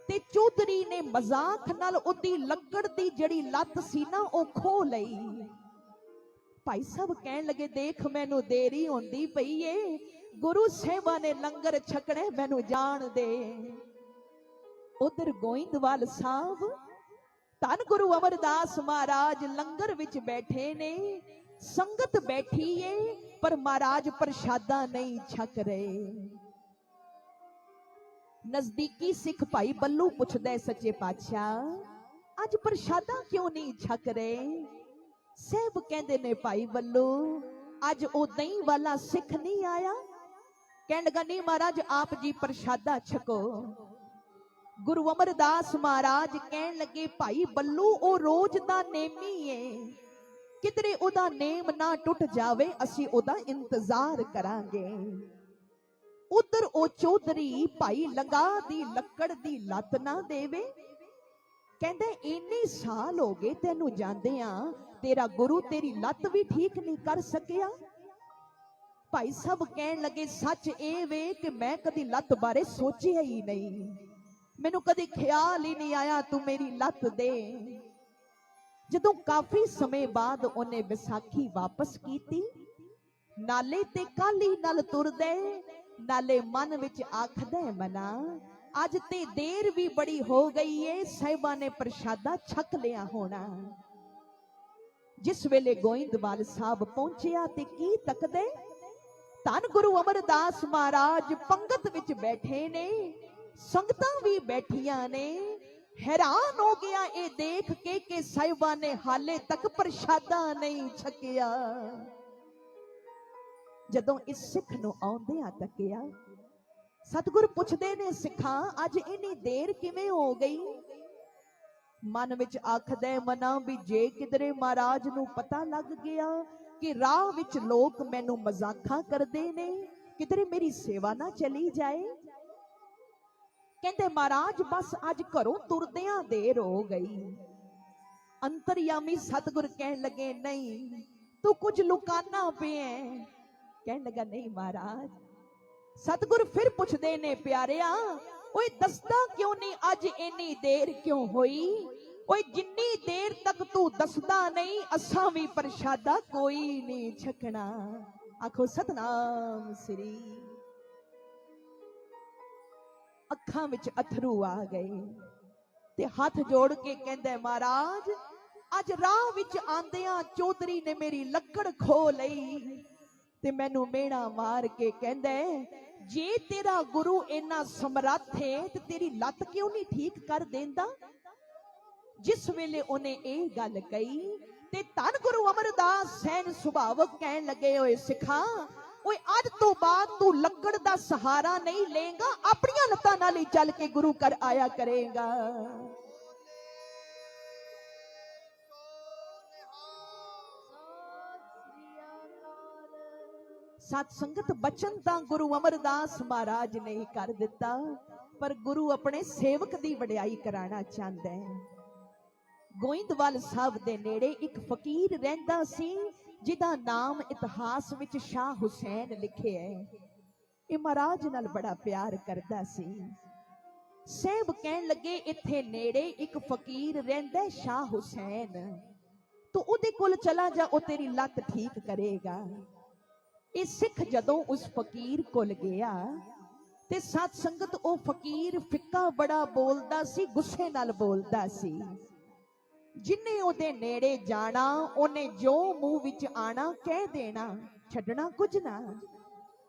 ਤੇ ਚੌਧਰੀ ਨੇ ਮਜ਼ਾਕ ਨਾਲ ਉਹਦੀ ਲੱਕੜ ਦੀ ਜਿਹੜੀ ਲੱਤ ਸੀ ਨਾ ਉਹ ਖੋਹ ਲਈ। ਭਾਈ ਸਾਹਿਬ ਕਹਿਣ ਲੱਗੇ, ਦੇਖ ਮੈਨੂੰ ਦੇਰੀ ਹੁੰਦੀ ਪਈ ਏ, ਗੁਰੂ ਸਾਹਿਬਾਂ ਨੇ ਲੰਗਰ ਛਕਣੇ, ਮੈਨੂੰ ਜਾਣ ਦੇ। ਉਧਰ ਗੋਇੰਦਵਾਲ ਸਾਹਿਬ ਧੰਨ ਗੁਰੂ ਅਮਰਦਾਸ ਮਹਾਰਾਜ ਲੰਗਰ ਵਿੱਚ ਬੈਠੇ ਨੇ, ਸੰਗਤ ਬੈਠੀ ਏ ਪਰ ਮਹਾਰਾਜ ਪ੍ਰਸ਼ਾਦਾ ਨਹੀਂ ਛਕ ਰਹੇ। ਨਜ਼ਦੀਕੀ ਸਿੱਖ ਭਾਈ ਬੱਲੂ ਪੁੱਛਦਾ, ਸੱਚੇ ਪਾਤਸ਼ਾਹ ਅੱਜ ਪ੍ਰਸ਼ਾਦਾ ਕਿਉਂ ਨਹੀਂ ਛਕ ਰਹੇ? ਸਹਿਬ ਕਹਿੰਦੇ ਨੇ, ਭਾਈ ਬੱਲੂ ਅੱਜ ਉਹ ਦਹੀਂ ਵਾਲਾ ਸਿੱਖ ਨਹੀਂ ਆਇਆ। ਕਹਿਣ ਲੱਗਾ, ਨਹੀਂ ਮਹਾਰਾਜ ਆਪ ਜੀ ਪ੍ਰਸ਼ਾਦਾ ਛਕੋ। ਗੁਰੂ ਅਮਰਦਾਸ ਮਹਾਰਾਜ ਕਹਿਣ ਲੱਗੇ, ਭਾਈ ਬੱਲੂ ਉਹ ਰੋਜ਼ ਦਾ ਨੇਮੀ ਏ, ਕਿਧਰੇ ਉਹਦਾ ਨੇਮ ਨਾ ਟੁੱਟ ਜਾਵੇ, ਅਸੀਂ ਉਹਦਾ ਇੰਤਜ਼ਾਰ ਕਰਾਂਗੇ। ਉਧਰ ਉਹ ਚੌਧਰੀ ਭਾਈ ਲੰਗਾ ਦੀ ਲੱਕੜ ਦੀ ਲੱਤ ਨਾ ਦੇਵੇ। ਕਹਿੰਦੇ, ਇੰਨੇ ਸਾਲ ਹੋ ਗਏ ਤੈਨੂੰ ਜਾਂਦਿਆਂ, ਤੇਰਾ ਗੁਰੂ ਤੇਰੀ ਲੱਤ ਵੀ ਠੀਕ ਨਹੀਂ ਕਰ ਸਕਿਆ। ਭਾਈ ਸਾਹਿਬ ਕਹਿਣ ਲੱਗੇ, ਸੱਚ ਇਹ ਵੇ ਕਿ ਮੈਂ ਕਦੀ ਲੱਤ ਬਾਰੇ ਸੋਚਿਆ ਹੀ ਨਹੀਂ, ਮੈਨੂੰ ਕਦੀ ਖਿਆਲ ਹੀ ਨਹੀਂ ਆਇਆ ਤੂੰ ਮੇਰੀ ਲੱਤ ਦੇ। ਜਦੋਂ ਕਾਫੀ ਸਮੇਂ ਬਾਅਦ ਉਹਨੇ ਵਿਸਾਖੀ ਵਾਪਸ ਕੀਤੀ, ਨਾਲੇ ਤੇ ਕਾਲੀ ਨਾਲ ਤੁਰਦੇ, ਨਾਲੇ ਮਨ ਵਿੱਚ ਆਖਦੇ, ਮਨਾ ਅੱਜ ਤੇ ਦੇਰ ਵੀ ਬੜੀ ਹੋ ਗਈ ਏ, ਸਾਹਿਬਾਂ ਨੇ ਪ੍ਰਸ਼ਾਦਾ ਛਕ ਲਿਆ ਹੋਣਾ। ਜਿਸ ਵੇਲੇ ਗੋਇੰਦਵਾਲ ਸਾਹਿਬ ਪਹੁੰਚਿਆ ਤੇ ਕੀ ਤੱਕਦੇ, ਧੰਨ ਗੁਰੂ ਅਮਰਦਾਸ ਮਹਾਰਾਜ ਪੰਗਤ ਵਿੱਚ ਬੈਠੇ ਨੇ, ਸੰਗਤਾਂ ਵੀ ਬੈਠੀਆਂ ਨੇ। ਹੈਰਾਨ ਹੋ ਗਿਆ ਇਹ ਦੇਖ ਕੇ ਕਿ ਸਾਹਿਬਾਂ ਨੇ ਹਾਲੇ ਤੱਕ ਪ੍ਰਸ਼ਾਦਾ ਨਹੀਂ ਛਕਿਆ। ਜਦੋਂ ਇਸ ਸਿੱਖ ਨੂੰ ਆਉਂਦਿਆਂ ਤੱਕਿਆ, ਸਤਿਗੁਰ ਪੁੱਛਦੇ ਨੇ, ਸਿੱਖਾਂ ਅੱਜ ਇੰਨੀ ਦੇਰ ਕਿਵੇਂ ਹੋ ਗਈ? ਮਨ ਵਿੱਚ ਆਖਦੇ, ਮਨਾ ਵੀ ਜੇ ਕਿਧਰੇ ਮਹਾਰਾਜ ਨੂੰ ਪਤਾ ਲੱਗ ਗਿਆ ਕਿ ਰਾਹ ਵਿੱਚ ਲੋਕ ਮੈਨੂੰ ਮਜ਼ਾਕਾਂ ਕਰਦੇ ਨੇ, ਕਿਧਰੇ ਮੇਰੀ ਸੇਵਾ ਨਾ ਚਲੀ ਜਾਏ। ਕਹਿੰਦੇ, ਮਹਾਰਾਜ ਬਸ ਅੱਜ ਘਰੋਂ ਤੁਰਦਿਆਂ ਦੇਰ ਹੋ ਗਈ। ਅੰਤਰਯਾਮੀ ਸਤਿਗੁਰ ਕਹਿਣ ਲੱਗੇ, ਨਹੀਂ ਤੂੰ ਕੁਝ ਲੁਕਾਨਾ ਪਿਆ। ਕਹਿਣ ਲੱਗਾ, ਨਹੀਂ ਮਹਾਰਾਜ। ਸਤਿਗੁਰ ਫਿਰ ਪੁੱਛਦੇ ਨੇ, ਪਿਆਰਿਆ ਓਏ ਦੱਸਦਾ ਕਿਉਂ ਨਹੀਂ ਅੱਜ ਇੰਨੀ ਦੇਰ ਕਿਉਂ ਹੋਈ? ਓਏ ਜਿੰਨੀ ਦੇਰ ਤੱਕ ਤੂੰ ਦੱਸਦਾ ਨਹੀਂ, ਅਸਾਂ ਵੀ ਪ੍ਰਸ਼ਾਦਾ ਕੋਈ ਨਹੀਂ ਛਕਣਾ। ਆਖੋ ਸਤਨਾਮ ਸ੍ਰੀ। ਅੱਖਾਂ ਵਿੱਚ ਅਥਰੂ ਆ ਗਏ ਤੇ ਹੱਥ ਜੋੜ ਕੇ ਕਹਿੰਦੇ, ਮਹਾਰਾਜ ਅੱਜ ਰਾਹ ਵਿੱਚ ਆਂਦਿਆਂ ਚੌਧਰੀ ਨੇ ਮੇਰੀ ਲੱਕੜ ਖੋ ਲਈ ਤੇ ਮੈਨੂੰ ਮੇਣਾ ਮਾਰ ਕੇ ਕਹਿੰਦੇ, ਜੇ ਤੇਰਾ ਗੁਰੂ ਇੰਨਾ ਸਮਰੱਥ ਹੈ ਤੇ ਤੇਰੀ ਲੱਤ ਕਿਉਂ ਨਹੀਂ ਠੀਕ ਕਰ ਦਿੰਦਾ? ਜਿਸ ਵੇਲੇ ਉਹਨੇ ਇਹ ਗੱਲ ਕਹੀ ਤੇ ਧੰਨ ਗੁਰੂ ਅਮਰਦਾਸ ਸੈਨ ਸੁਭਾਵਕ ਕਹਿਣ ਲੱਗੇ, ਓਏ ਸਿੱਖਾਂ, ਓਏ ਅੱਜ ਤੋਂ ਬਾਅਦ ਤੂੰ ਲੱਕੜ ਦਾ ਸਹਾਰਾ ਨਹੀਂ ਲਏਗਾ, ਆਪਣੀਆਂ ਲੱਤਾਂ ਨਾਲ ਹੀ ਚੱਲ ਕੇ ਗੁਰੂ ਘਰ ਆਇਆ ਕਰੇਗਾ। ਸਤ ਸੰਗਤ ਬਚਨ ਤਾਂ ਗੁਰੂ ਅਮਰਦਾਸ ਮਹਾਰਾਜ ਨੇ ਹੀ ਕਰ ਦਿੱਤਾ, ਪਰ ਗੁਰੂ ਆਪਣੇ ਸੇਵਕ ਦੀ ਵਡਿਆਈ ਕਰਾਣਾ ਚਾਹੁੰਦਾ ਹੈ। ਗੋਇੰਦਵਾਲ ਸਾਹਿਬ ਦੇ ਨੇੜੇ ਇੱਕ ਫਕੀਰ ਰਹਿੰਦਾ ਸੀ ਜਿਹਦਾ ਨਾਮ ਇਤਿਹਾਸ ਵਿੱਚ ਸ਼ਾਹ ਹੁਸੈਨ ਲਿਖਿਆ ਹੈ। ਇਹ ਮਹਾਰਾਜ ਨਾਲ ਬੜਾ ਪਿਆਰ ਕਰਦਾ ਸੀ। ਸਾਹਿਬ ਕਹਿਣ ਲੱਗੇ ਇੱਥੇ ਨੇੜੇ ਇੱਕ ਫਕੀਰ ਰਹਿੰਦਾ ਸ਼ਾਹ ਹੁਸੈਨ, ਤੂੰ ਉਹਦੇ ਕੋਲ ਚਲਾ ਜਾ, ਉਹ ਤੇਰੀ ਲੱਤ ਠੀਕ ਕਰੇਗਾ। ਇਹ ਸਿੱਖ ਜਦੋਂ ਉਸ ਫਕੀਰ ਕੋਲ ਗਿਆ ਤੇ ਸਤ ਸੰਗਤ ਉਹ ਫਕੀਰ ਫਿੱਕਾ ਬੜਾ ਬੋਲਦਾ ਸੀ, ਗੁੱਸੇ ਨਾਲ ਬੋਲਦਾ ਸੀ। ਜਿੰਨੇ ਉਹਦੇ ਨੇੜੇ ਜਾਣਾ ਉਹਨੇ ਜੋ ਮੂੰਹ ਵਿੱਚ ਆਣਾ ਕਹਿ ਦੇਣਾ, ਛੱਡਣਾ ਕੁਝ ਨਾ।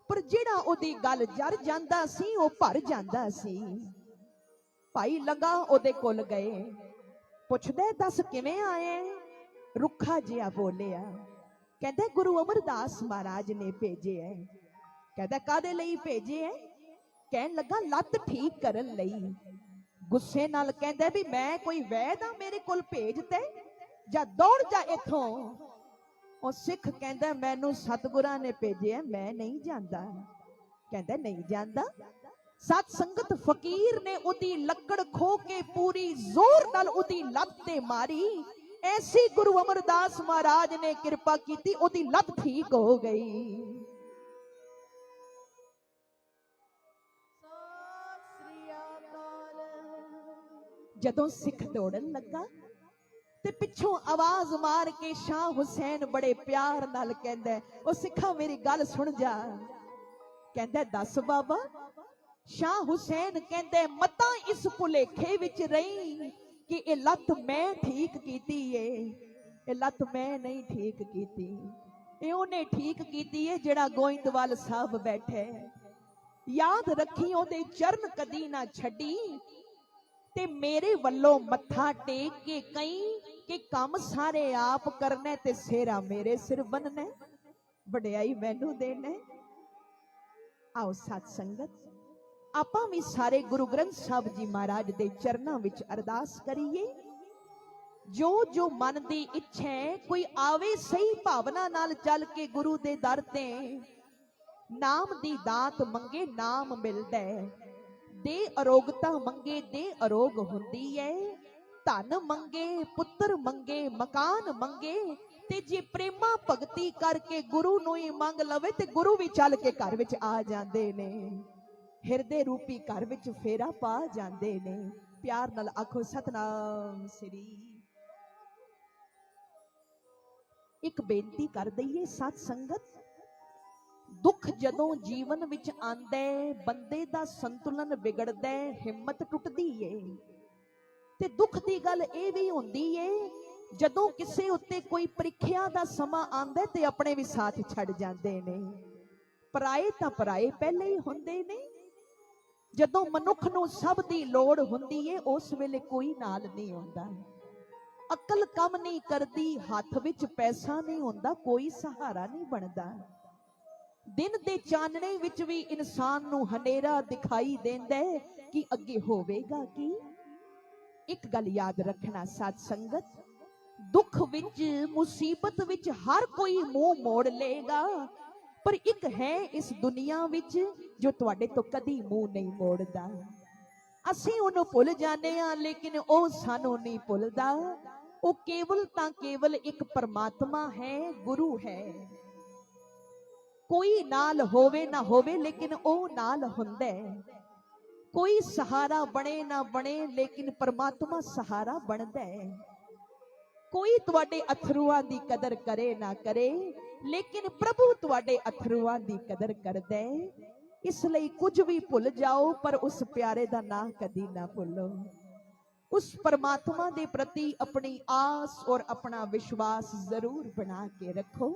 ਪਰ ਜਿਹੜਾ ਉਹਦੀ ਗੱਲ ਜਰ ਜਾਂਦਾ ਸੀ ਉਹ ਭਰ ਜਾਂਦਾ ਸੀ। ਭਾਈ ਲੰਗਾ ਉਹਦੇ ਕੋਲ ਗਏ, ਪੁੱਛਦੇ ਦੱਸ ਕਿਵੇਂ ਆਏ? ਰੁੱਖਾ ਜਿਹਾ ਬੋਲਿਆ, ਕਹਿੰਦੇ ਗੁਰੂ ਅਮਰਦਾਸ ਮਹਾਰਾਜ ਨੇ ਭੇਜੇ ਹੈ। ਕਹਿੰਦਾ ਕਾਦੇ ਲਈ ਭੇਜੇ ਹੈ? ਕਹਿਣ ਲੱਗਾ ਲੱਤ ਠੀਕ ਕਰਨ ਲਈ। ਗੁੱਸੇ ਨਾਲ ਕਹਿੰਦਾ ਵੀ ਮੈਂ ਕੋਈ ਵੈਦ ਆ, ਮੇਰੇ ਕੋਲ ਭੇਜ ਤੇ ਜਾਂ ਦੌੜ ਜਾ ਇੱਥੋਂ। ਉਹ ਸਿੱਖ ਕਹਿੰਦਾ ਮੈਨੂੰ ਸਤਿਗੁਰਾਂ ਨੇ ਭੇਜਿਆ, ਮੈਂ ਨਹੀਂ ਜਾਂਦਾ। ਕਹਿੰਦਾ ਨਹੀਂ ਜਾਂਦਾ। ਸਤ ਸੰਗਤ ਫਕੀਰ ਨੇ ਉਹਦੀ ਲੱਕੜ ਖੋ ਕੇ ਪੂਰੀ ਜ਼ੋਰ ਨਾਲ ਉਹਦੀ ਲੱਤ ਤੇ ਮਾਰੀ। ਐਸੀ ਗੁਰੂ ਅਮਰਦਾਸ ਮਹਾਰਾਜ ਨੇ ਕਿਰਪਾ ਕੀਤੀ, ਉਹਦੀ ਲੱਤ ਠੀਕ ਹੋ ਗਈ। ਜਦੋਂ ਸਿੱਖ ਦੌੜਨ ਲੱਗਾ ਤੇ ਪਿੱਛੋਂ ਆਵਾਜ਼ ਮਾਰ ਕੇ ਸ਼ਾਹ ਹੁਸੈਨ ਬੜੇ ਪਿਆਰ ਨਾਲ ਕਹਿੰਦਾ, ਉਹ ਸਿੱਖਾ ਮੇਰੀ ਗੱਲ ਸੁਣ ਜਾ। ਕਹਿੰਦਾ ਦੱਸ ਬਾਬਾ। ਸ਼ਾਹ ਹੁਸੈਨ ਕਹਿੰਦੇ ਮਤਾਂ ਇਸ ਭੁਲੇਖੇ ਵਿੱਚ ਰਹੀ ਕਿ ਇਹ ਲੱਤ ਮੈਂ ਠੀਕ ਕੀਤੀ ਏ। ਇਹ ਲੱਤ ਮੈਂ ਨਹੀਂ ਠੀਕ ਕੀਤੀ, ਇਹ ਉਹਨੇ ਠੀਕ ਕੀਤੀ ਏ ਜਿਹੜਾ ਗੋਇੰਦਵਾਲ ਸਾਹਿਬ ਬੈਠੇ। ਯਾਦ ਰੱਖੀ ਉਹਦੇ ਚਰਨ ਕਦੀ ਨਾ ਛੱਡੀ ਤੇ ਮੇਰੇ ਵੱਲੋਂ ਮੱਥਾ ਟੇਕ ਕੇ ਕਹੀਂ ਕਿ ਕੰਮ ਸਾਰੇ ਆਪ ਕਰਨੇ ਤੇ ਸਿਹਰਾ ਮੇਰੇ ਸਿਰ ਬੰਨਣਾ, ਵਡਿਆਈ ਮੈਨੂੰ ਦੇਣਾ। ਆਓ ਸਤ ਸੰਗਤ ਆਪਾਂ ਵੀ ਸਾਰੇ ਗੁਰੂ ਗ੍ਰੰਥ ਸਾਹਿਬ ਜੀ ਮਹਾਰਾਜ ਦੇ ਚਰਨਾਂ ਵਿੱਚ ਅਰਦਾਸ ਕਰੀਏ। ਜੋ ਜੋ ਮਨ ਦੀ ਇੱਛਾ ਹੈ, ਕੋਈ ਆਵੇ ਸਹੀ ਭਾਵਨਾ ਨਾਲ ਚੱਲ ਕੇ ਗੁਰੂ ਦੇ ਦਰ ਤੇ ਨਾਮ ਦੀ ਦਾਤ ਮੰਗੇ, ਨਾਮ ਮਿਲਦਾ ਹੈ। ਦੇ ਅਰੋਗਤਾ ਮੰਗੇ, ਦੇ ਅਰੋਗ ਹੁੰਦੀ ਹੈ। ਧਨ ਮੰਗੇ, ਪੁੱਤਰ ਮੰਗੇ, ਮਕਾਨ ਮੰਗੇ, ਤੇ ਜੇ ਪ੍ਰੇਮਾ ਭਗਤੀ ਕਰਕੇ ਗੁਰੂ ਨੂੰ ਹੀ ਮੰਗ ਲਵੇ ਤੇ ਗੁਰੂ ਵੀ ਚੱਲ ਕੇ ਘਰ ਵਿੱਚ ਆ ਜਾਂਦੇ ਨੇ। ਹਿਰਦੇ ਰੂਪੀ ਘਰ ਵਿੱਚ ਫੇਰਾ ਪਾ ਜਾਂਦੇ ਨੇ। ਪਿਆਰ ਨਾਲ ਆਖੋ ਸਤਨਾਮ ਸ੍ਰੀ। ਇੱਕ ਬੇਨਤੀ ਕਰ ਦਈਏ ਸਤ ਸੰਗਤ, ਦੁੱਖ ਜਦੋਂ ਜੀਵਨ ਵਿੱਚ ਆਂਦਾ ਹੈ, ਬੰਦੇ ਦਾ ਸੰਤੁਲਨ ਵਿਗੜਦਾ ਹੈ, ਹਿੰਮਤ ਟੁੱਟਦੀ ਏ। ਤੇ ਦੁੱਖ ਦੀ ਗੱਲ ਇਹ ਵੀ ਹੁੰਦੀ ਏ ਜਦੋਂ ਕਿਸੇ ਉੱਤੇ ਕੋਈ ਪ੍ਰੀਖਿਆ ਦਾ ਸਮਾਂ ਆਂਦਾ ਤੇ ਆਪਣੇ ਵੀ ਸਾਥ ਛੱਡ ਜਾਂਦੇ ਨੇ। ਪਰਾਏ ਤਾਂ ਪਰਾਏ ਪਹਿਲੇ ਹੀ ਹੁੰਦੇ ਨੇ। ਜਦੋਂ ਮਨੁੱਖ ਨੂੰ ਸਭ ਦੀ ਲੋੜ ਹੁੰਦੀ ਏ ਉਸ ਵੇਲੇ ਕੋਈ ਨਾਲ ਨਹੀਂ ਹੁੰਦਾ। ਅਕਲ ਕੰਮ ਨਹੀਂ ਕਰਦੀ, ਹੱਥ ਵਿੱਚ ਪੈਸਾ ਨਹੀਂ ਹੁੰਦਾ, ਕੋਈ ਸਹਾਰਾ ਨਹੀਂ ਬਣਦਾ। ਦਿਨ ਦੇ ਚਾਨਣੇ ਵਿੱਚ ਵੀ ਇਨਸਾਨ ਨੂੰ ਹਨੇਰਾ ਦਿਖਾਈ ਦਿੰਦਾ ਹੈ ਕਿ ਅੱਗੇ ਹੋਵੇਗਾ ਕੀ। ਇੱਕ ਗੱਲ ਯਾਦ ਰੱਖਣਾ ਸਾਧ ਸੰਗਤ, ਦੁੱਖ ਵਿੱਚ, ਮੁਸੀਬਤ ਵਿੱਚ ਹਰ ਕੋਈ ਮੂੰਹ ਮੋੜ ਲਏਗਾ, ਪਰ ਇੱਕ ਹੈ ਇਸ ਦੁਨੀਆ ਵਿੱਚ ਜੋ ਤੁਹਾਡੇ ਤੋਂ ਕਦੀ ਮੂੰਹ ਨਹੀਂ ਮੋੜਦਾ। ਅਸੀਂ ਉਹਨੂੰ ਭੁੱਲ ਜਾਂਦੇ ਹਾਂ ਲੇਕਿਨ ਉਹ ਸਾਨੂੰ ਨਹੀਂ ਭੁੱਲਦਾ। ਉਹ ਕੇਵਲ ਤਾਂ ਕੇਵਲ ਇੱਕ ਪਰਮਾਤਮਾ ਹੈ, ਗੁਰੂ ਹੈ। ਕੋਈ ਨਾਲ ਹੋਵੇ ਨਾ ਹੋਵੇ ਲੇਕਿਨ ਉਹ ਨਾਲ ਹੁੰਦਾ ਹੈ। ਕੋਈ ਸਹਾਰਾ ਬਣੇ ਨਾ ਬਣੇ ਲੇਕਿਨ ਪਰਮਾਤਮਾ ਸਹਾਰਾ ਬਣਦਾ ਹੈ। ਕੋਈ ਤੁਹਾਡੇ ਅਥਰੂਆਂ ਦੀ ਕਦਰ ਕਰੇ ਨਾ ਕਰੇ ਲੇਕਿਨ ਪ੍ਰਭੂ ਤੁਹਾਡੇ ਅਥਰੂਆਂ ਦੀ ਕਦਰ ਕਰਦਾ ਹੈ। ਇਸ ਲਈ ਕੁਝ ਵੀ ਭੁੱਲ ਜਾਓ ਪਰ ਉਸ ਪਿਆਰੇ ਦਾ ਨਾਂ ਕਦੀ ਨਾ ਭੁੱਲੋ। ਉਸ ਪਰਮਾਤਮਾ ਦੇ ਪ੍ਰਤੀ ਆਪਣੀ ਆਸ ਔਰ ਆਪਣਾ ਵਿਸ਼ਵਾਸ ਜ਼ਰੂਰ ਬਣਾ ਕੇ ਰੱਖੋ।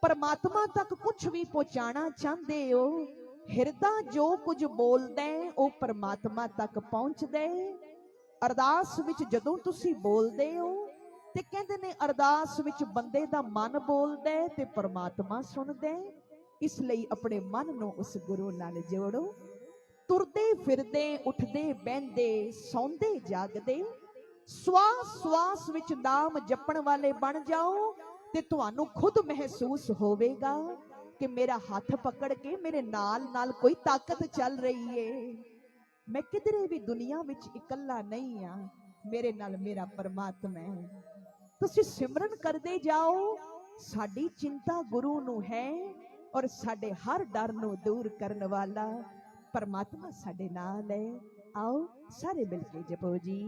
ਪਰਮਾਤਮਾ ਤੱਕ ਕੁਝ ਵੀ ਪਹੁੰਚਾਣਾ ਚਾਹੁੰਦੇ ਹੋ, ਹਿਰਦਾ ਜੋ ਕੁਝ ਬੋਲਦਾ ਹੈ ਉਹ ਪਰਮਾਤਮਾ ਤੱਕ ਪਹੁੰਚਦਾ ਹੈ। ਅਰਦਾਸ ਵਿੱਚ ਜਦੋਂ ਤੁਸੀਂ ਬੋਲਦੇ ਹੋ ਤੇ ਕਹਿੰਦੇ ਨੇ ਅਰਦਾਸ ਵਿੱਚ ਬੰਦੇ ਦਾ ਮਨ ਬੋਲਦਾ ਹੈ ਤੇ ਪਰਮਾਤਮਾ ਸੁਣਦਾ ਹੈ। ਇਸ ਲਈ ਆਪਣੇ ਮਨ ਨੂੰ ਉਸ ਗੁਰੂ ਨਾਲ ਜੋੜੋ। ਤੁਰਦੇ ਫਿਰਦੇ, ਉੱਠਦੇ ਬਹਿੰਦੇ, ਸੌਂਦੇ ਜਾਗਦੇ, ਸਵਾਸ ਸਵਾਸ ਵਿੱਚ ਨਾਮ ਜਪਣ ਵਾਲੇ ਬਣ ਜਾਓ ਤੇ ਤੁਹਾਨੂੰ ਖੁਦ ਮਹਿਸੂਸ ਹੋਵੇਗਾ ਕਿ ਮੇਰਾ ਹੱਥ ਪਕੜ ਕੇ ਮੇਰੇ ਨਾਲ ਨਾਲ ਕੋਈ ਤਾਕਤ ਚੱਲ ਰਹੀ ਏ। ਮੈਂ ਕਿਧਰੇ ਵੀ ਦੁਨੀਆ ਵਿੱਚ ਇਕੱਲਾ ਨਹੀਂ ਆ। मेरे नाल मेरा परमात्मा है। तुसी सिमरन करते जाओ, साडी चिंता गुरु नू है और साडे हर डर नू दूर करने वाला परमात्मा साडे नाल है। आओ सारे मिलके जपो जी।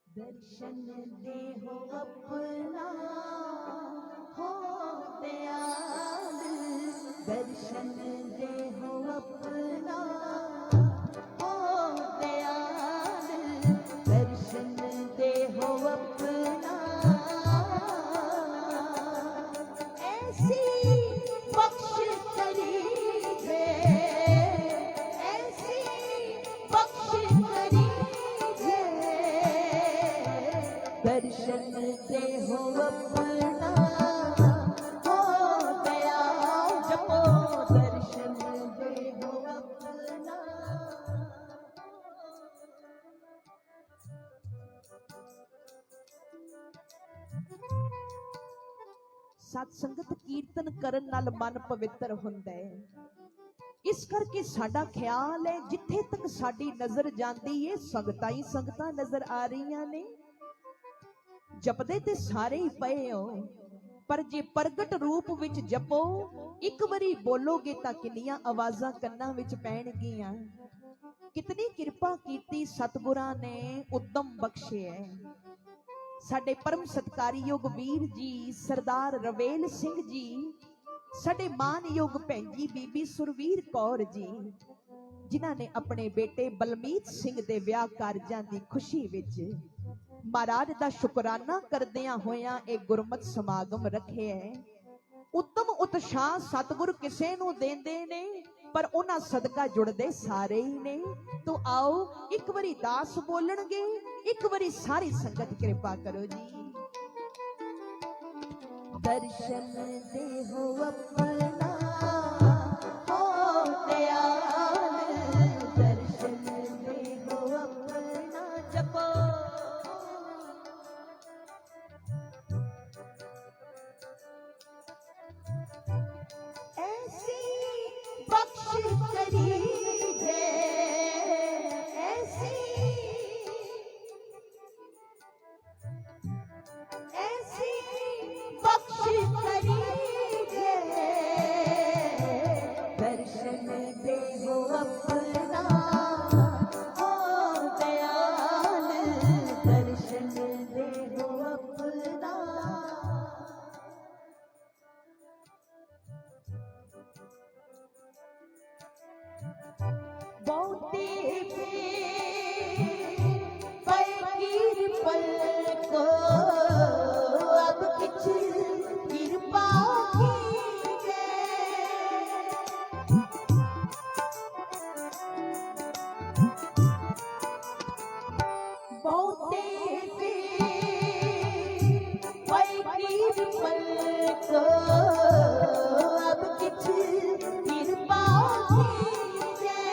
दर्शन दे हो अपना हो दयाल, दर्शन दे हो अपना हो दयाल, दर्शन दे हो अपना। ऐसी बख्श करीबे, ऐसी बख्श करीबे, दर्शन दे हो अपना हो दयाल। जपो दर्शन दे हो अपना। सत संगत कीर्तन करन नाल मन पवित्र हुंदा है। इस करके साडा ख्याल है जिथे तक साडी नजर जाती है संगतां ही संगतां नजर आ रही ने। जपदे ते सारे ही पए हो, पर जे प्रगट रूप विच जपो, एक बारी बोलोगे तां किन्नियां आवाजां कन्नां विच पैणगियां। कितनी किरपा कीती सतगुरां ने, उद्दम बख्शे है। साडे परम सत्कारयोग वीर जी सरदार रवेल सिंह जी, साडे मानयोग भैन जी बीबी सुरवीर कौर जी, जिन्हां ने अपने बेटे बलमीत सिंह दे विआह कारजां दी खुशी विच महाराज दा शुकराना करदियां होयां एक गुरमत समागम रखे है। उत्तम उत्साह सतगुर किसे नूं देंदे ने, पर उन्हां सदका जुड़दे सारे ही ने। तो आओ एक बारी दास बोलणगे, एक बारी सारी संगत कृपा करो जी। दर्शन दे हो अपना हो दयाल, दर्शन दे हो अपना। जपो ऐसी बख्श करीबे, ऐसी ऐसी बख्श करीबे, दर्शन दे हो अपना हो दयाल, दर्शन दे हो अपना। बहुते फकीर पल को अब किछ कृपा कीजे, बहुते फकीर पल को अब किछ कृपा कीजे,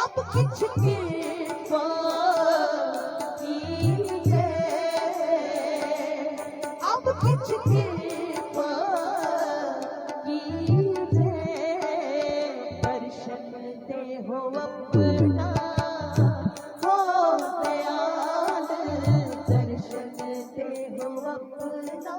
अब किछ कृपा कीजे, अब किछ कृपा कीजे, दर्शन दे हो अपना हो दयाल, दर्शन दे हो अपना।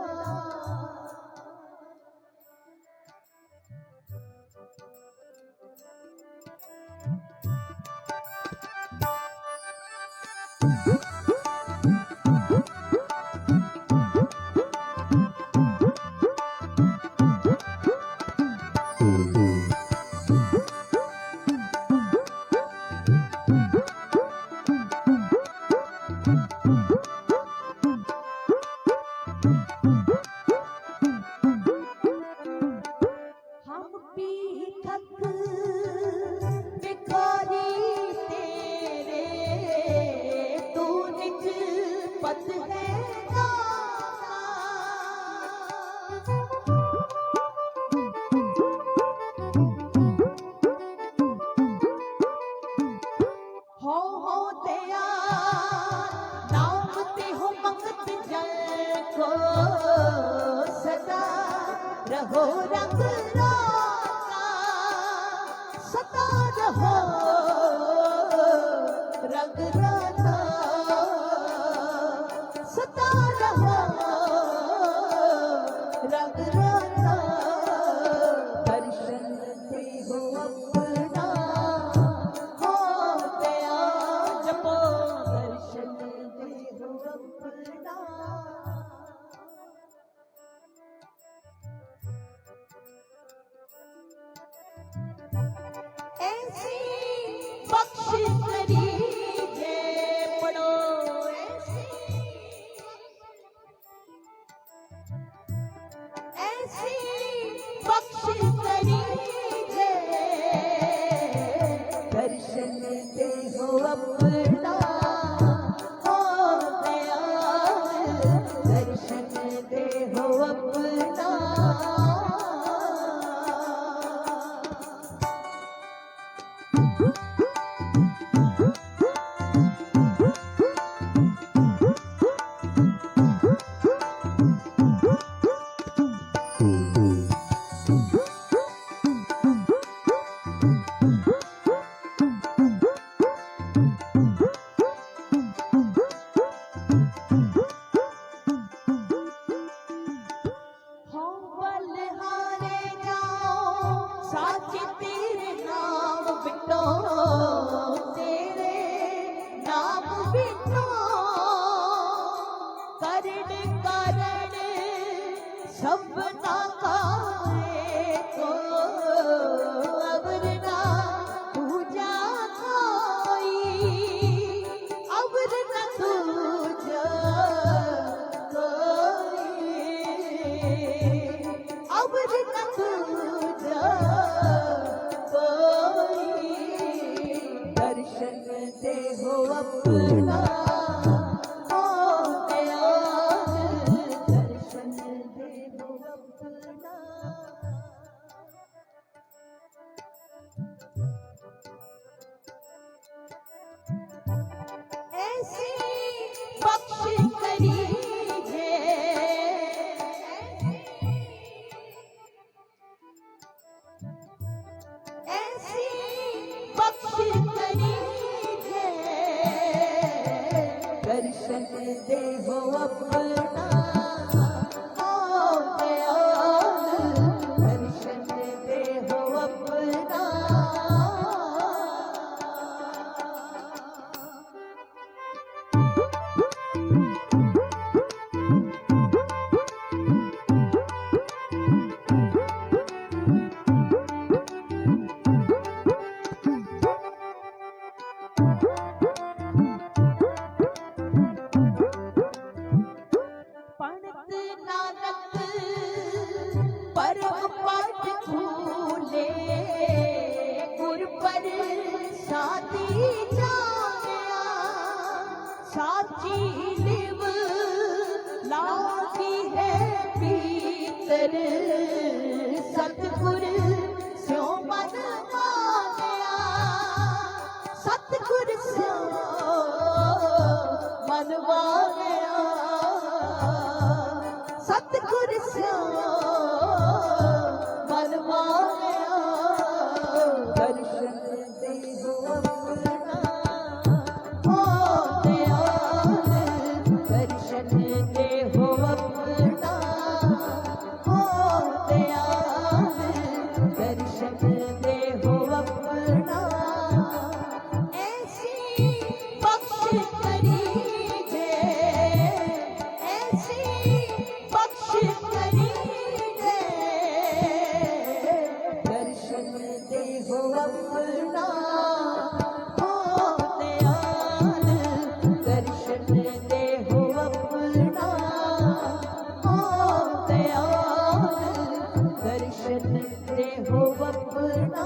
बख्श करीजे पढ़ो ऐसी बख्श करीजे दर्शन दे हो अपना हो दयाल दर्शन दे हो अपना सबना काए को अवरना पूजा कोई अवरना पूजा कोई अवरना पूजा कोई दर्शन दे हो अपना ऐसी बख्श करीजे ऐसी बख्श करीजे दर्शन दे हो अपना हो दयाल दर्शन दे हो अपना परम पाठ फूले गुर पर साथी जाया साची लिव लागी है भीतर सतगुर स्यों मन माया सतगुर स्यों मन माया सतगुर स्यों दर्शन दे हो अपना हो दयाल दर्शन दे हो अपना हो दयाल दर्शन दे हो अपना ऐसी बख्श करीजे ऐसी बख्श करीजे दर्शन दे हो अपना हो दयाल दर्शन दे हो अपना हो दयाल दर्शन दे हो अपना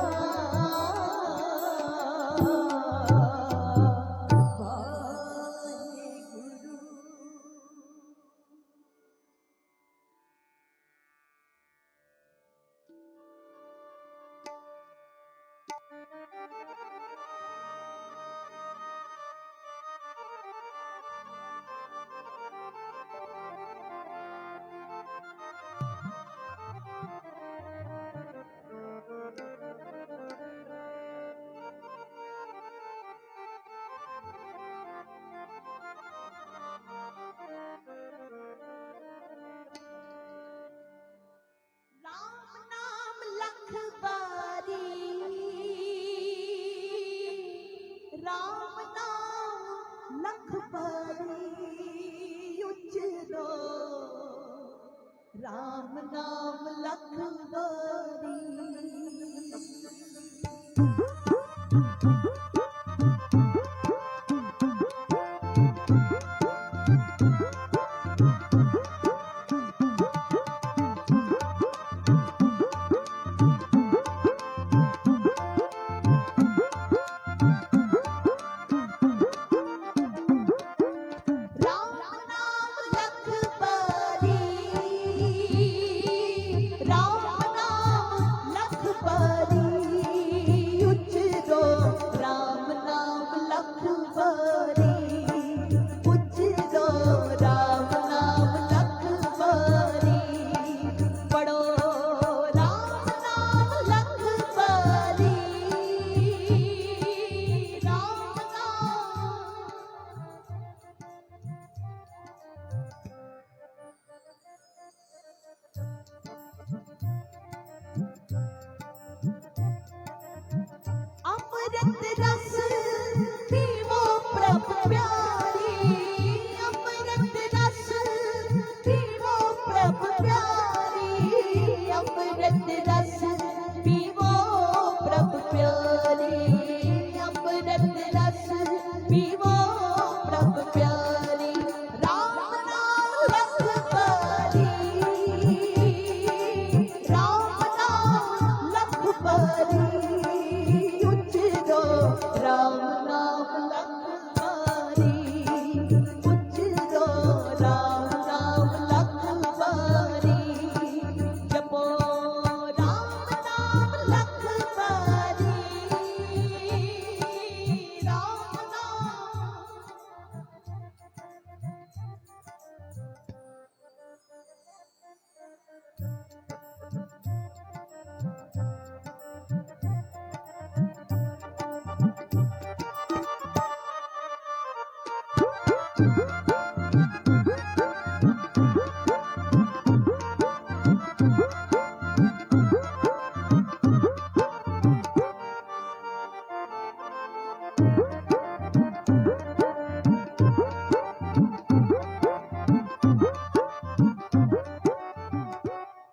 राम नाम लख बारी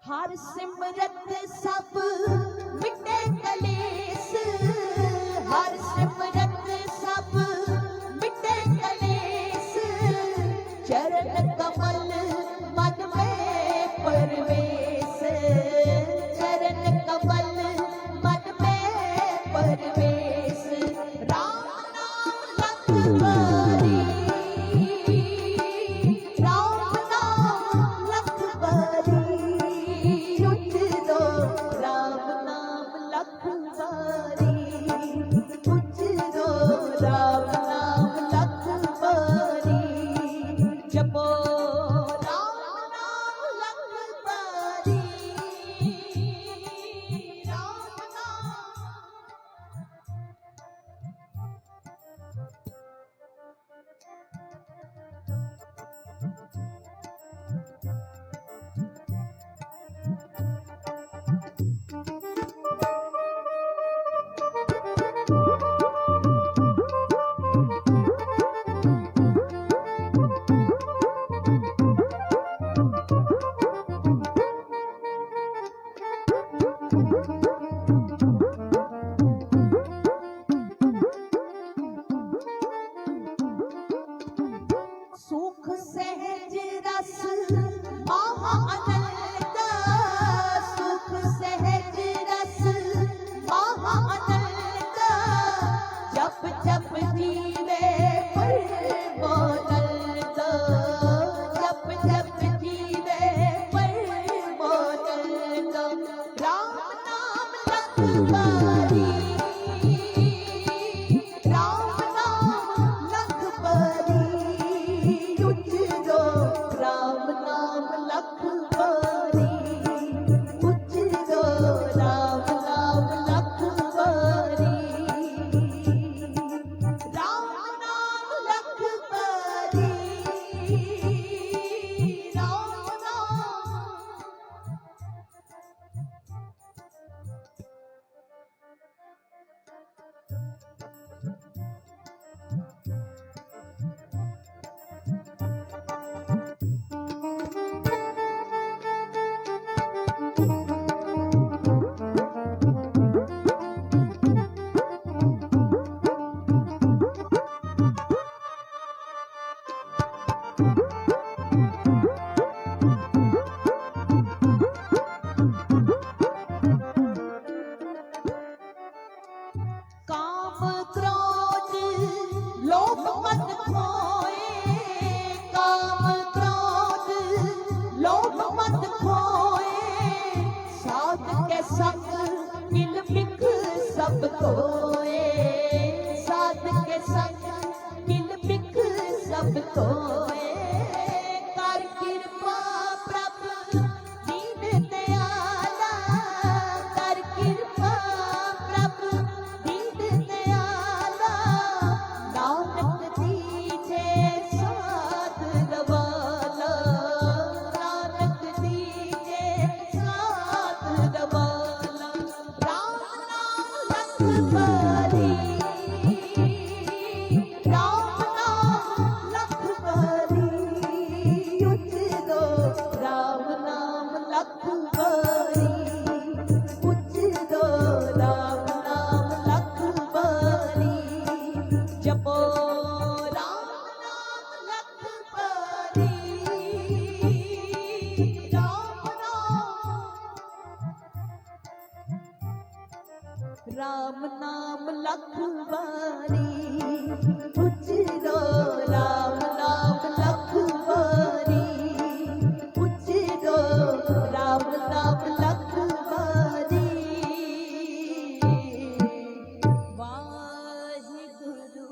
ਹਰ ਸਿਮਰਤ ਸਭ ਮਿਟੇ ਕਲੇਸ਼, ਹਰ ਸਿਮਰਤ ਸਭ ਮਿਟੇ ਕਲੇਸ਼, ਚਰਨ ਕਮਲ ਮਨ में परवेश, चरण कमल मन में परवेश, राम नाम लखवारी, राम नाम लखवारी, उठ दो राम नाम लखवारी, उठ दो राम नाम लखवारी, जपो सुख सहज रस महा आनंद, सुख सहज रस महा आनंद, जप जप जीवे परमानंद, जप जप जीवे परमानंद, राम नाम लखवारी, राम नाम लखवारी, उठ दो राम नाम लखवारी, उठ दो राम नाम लखवारी, राम नाम लखवारी, राम नाम। बिख सब कोए, साध के संग किल बिख सब कोए। कर कृपा प्रभु दीन दयाला, कर कृपा प्रभु दीन दयाला। नानक दीजे साध रवाला, नानक दीजे साध रवाला। राम नाम लख बारी, राम नाम लख बारी। उचरो राम नाम लख बारी, उचरो राम नाम लख बारी। जपो राम नाम लख बारी, राम नाम लख बारी। उचरो राम नाम लख बारी, उचरो राम नाम लख बारी। वाहिगुरु।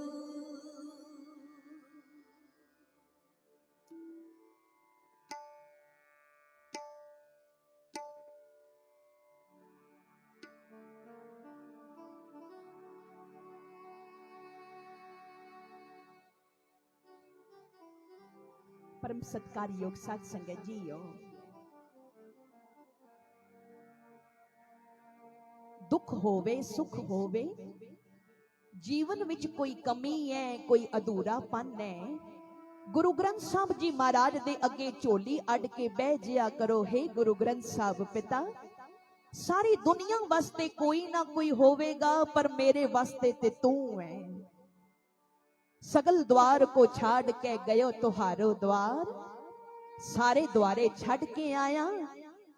परम सत्कारयोग साध संगत जीओ, दुख होवे सुख होवे, जीवन विच कोई कमी है, कोई अधूरापन है, गुरु ग्रंथ साहब जी महाराज दे अगे झोली अड के बह जिया करो। हे गुरु ग्रंथ साहब पिता, सारी दुनिया वास्ते कोई ना कोई होवेगा, पर मेरे वास्ते ते तू है। सगल द्वार को छाड़ के गयो तुहारो द्वार, सारे द्वारे छड़ के आया।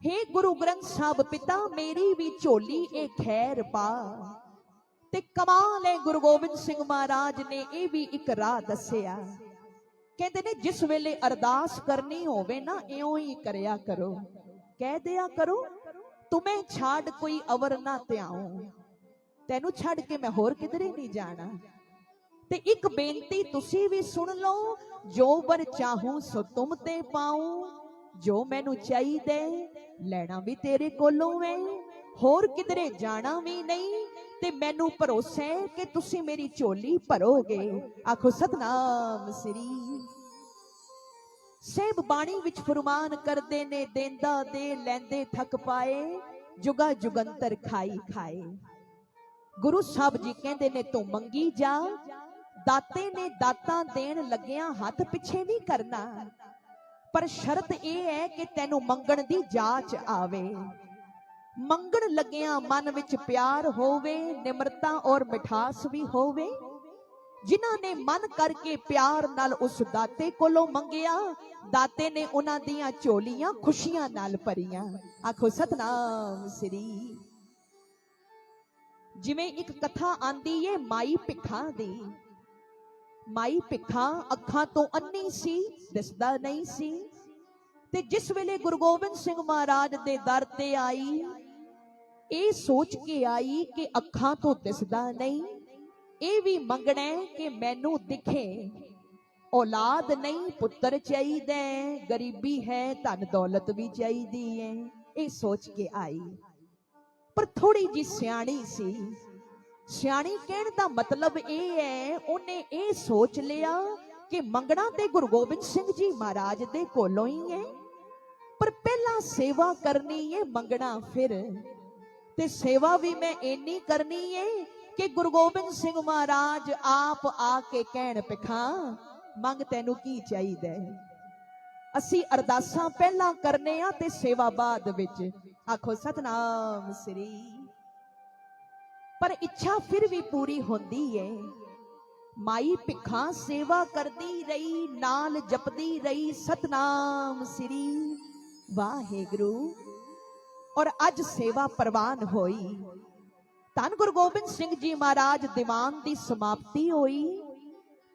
हे गुरु ग्रंथ साहब पिता, मेरी भी झोली ए खैर पा। ते कमाल है, गुरु गोबिंद सिंह महाराज ने ये भी एक राह दसिया। कहते ने जिस वेले अरदास करनी होवे ना, इयों ही करया करो। कह दिया करो, तुम्हें छाड़ कोई अवर ना त्याऊं, तेनू छड़ के मैं होर किधरे नहीं जाना। ते एक बेनती तुसी भी सुन लो, जो वर चाहूं सो तुम ते पाऊं। जो मैनू चाहिए लेना भी तेरे कोलों है, होर किधरे जाना भी नहीं। ते मैनू भरोसा है कि तुसी मेरी झोली भरोगे। आखो सतनाम श्री। सेब बाणी विच फरमान करदे ने, देंदा दे लैंदे थक पाए, जुगा जुगंतर खाई खाए। गुरु साहब जी कहंदे ने तू मंगी जा, दाते ने दाता देन लग्या हाथ पिछे नहीं करना, पर शर्त यह है कि तेनू मंगण दी जाच आवे। मंगण लग्या मन विच प्यार होवे, निमरता और मिठास भी होवे। जिन्हां ने मन करके प्यार नाल उस दाते कोलों मंगिया, दाते ने उन्हां दियां झोलियां खुशियां नाल भरियां। आखो सतनाम श्री। जिवें एक कथा आंदी है माई भिखां दी। माई भिखां अखां तो अन्नी सी, दिसदा नहीं सी। ते जिस वेले गुरु गोबिंद सिंह महाराज दे दर ते आई, ये सोच के आई कि अखां तो दिसदा नहीं, ये भी मंगना है कि मैनू दिखे। औलाद नहीं पुत्र चाहिए, गरीबी है धन दौलत भी चाहिए है, ये सोच के आई। पर थोड़ी जी सियाणी सी। सियाणी कहने का मतलब ये है, उन्हें ये सोच लिया कि मंगना ते गुरु गोबिंद सिंह जी महाराज दे कोलों ही है, पर पहला सेवा करनी है, मंगना फिर। ते सेवा भी मैं इन्नी करनी है कि गुरु गोबिंद सिंह महाराज आप आके कहण भिखां मंग तैनू की चाहिए। असी अरदासां पहला करने आ ते सेवा बाद विच। आखो सतनाम श्री। पर इच्छा फिर भी पूरी होंदी है। माई भिखां सेवा करदी रही, नाल जपदी रही सतनाम श्री वाहेगुरु। और अज सेवा प्रवान होई। धन गुरु गोबिंद सिंह जी महाराज दीवान की समाप्ति होई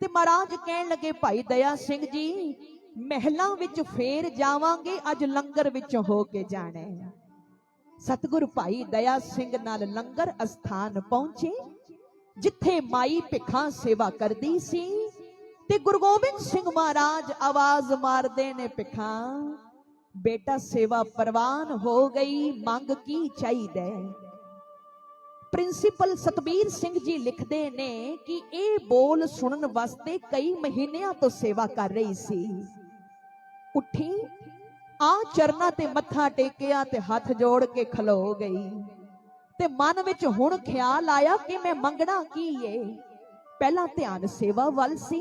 ते महाराज कहन लगे भाई दया सिंह जी महलों विच फेर जावांगे, अज लंगर विच हो के जाना है। ਸਤਿਗੁਰ ਭਾਈ ਦਇਆ ਸਿੰਘ ਨਾਲ ਲੰਗਰ ਅਸਥਾਨ ਪਹੁੰਚੇ, ਜਿੱਥੇ ਮਾਈ ਭਿੱਖਾਂ ਸੇਵਾ ਕਰਦੀ ਸੀ। ਤੇ ਗੁਰੂ ਗੋਬਿੰਦ ਸਿੰਘ ਮਹਾਰਾਜ ਆਵਾਜ਼ ਮਾਰਦੇ ਨੇ, ਭਿੱਖਾਂ ਬੇਟਾ ਸੇਵਾ ਪ੍ਰਵਾਨ ਹੋ ਗਈ, ਮੰਗ ਕੀ ਚਾਹੀਦਾ। ਪ੍ਰਿੰਸੀਪਲ ਸਤਬੀਰ ਸਿੰਘ ਜੀ ਲਿਖਦੇ ਨੇ ਕਿ ਇਹ ਬੋਲ ਸੁਣਨ ਵਾਸਤੇ ਕਈ ਮਹੀਨਿਆਂ ਤੋਂ ਸੇਵਾ ਕਰ ਰਹੀ ਸੀ। ਉੱਠੀ, ਆ ਚਰਨਾਂ ਤੇ ਮੱਥਾ ਟੇਕਿਆ ਤੇ ਹੱਥ ਜੋੜ ਕੇ ਖਲੋ ਗਈ। ਤੇ ਮਨ ਵਿੱਚ ਹੁਣ ਖਿਆਲ ਆਇਆ ਕਿ ਮੈਂ ਮੰਗਣਾ ਕੀ ਏ। ਪਹਿਲਾਂ ਧਿਆਨ ਸੇਵਾ ਵੱਲ ਸੀ।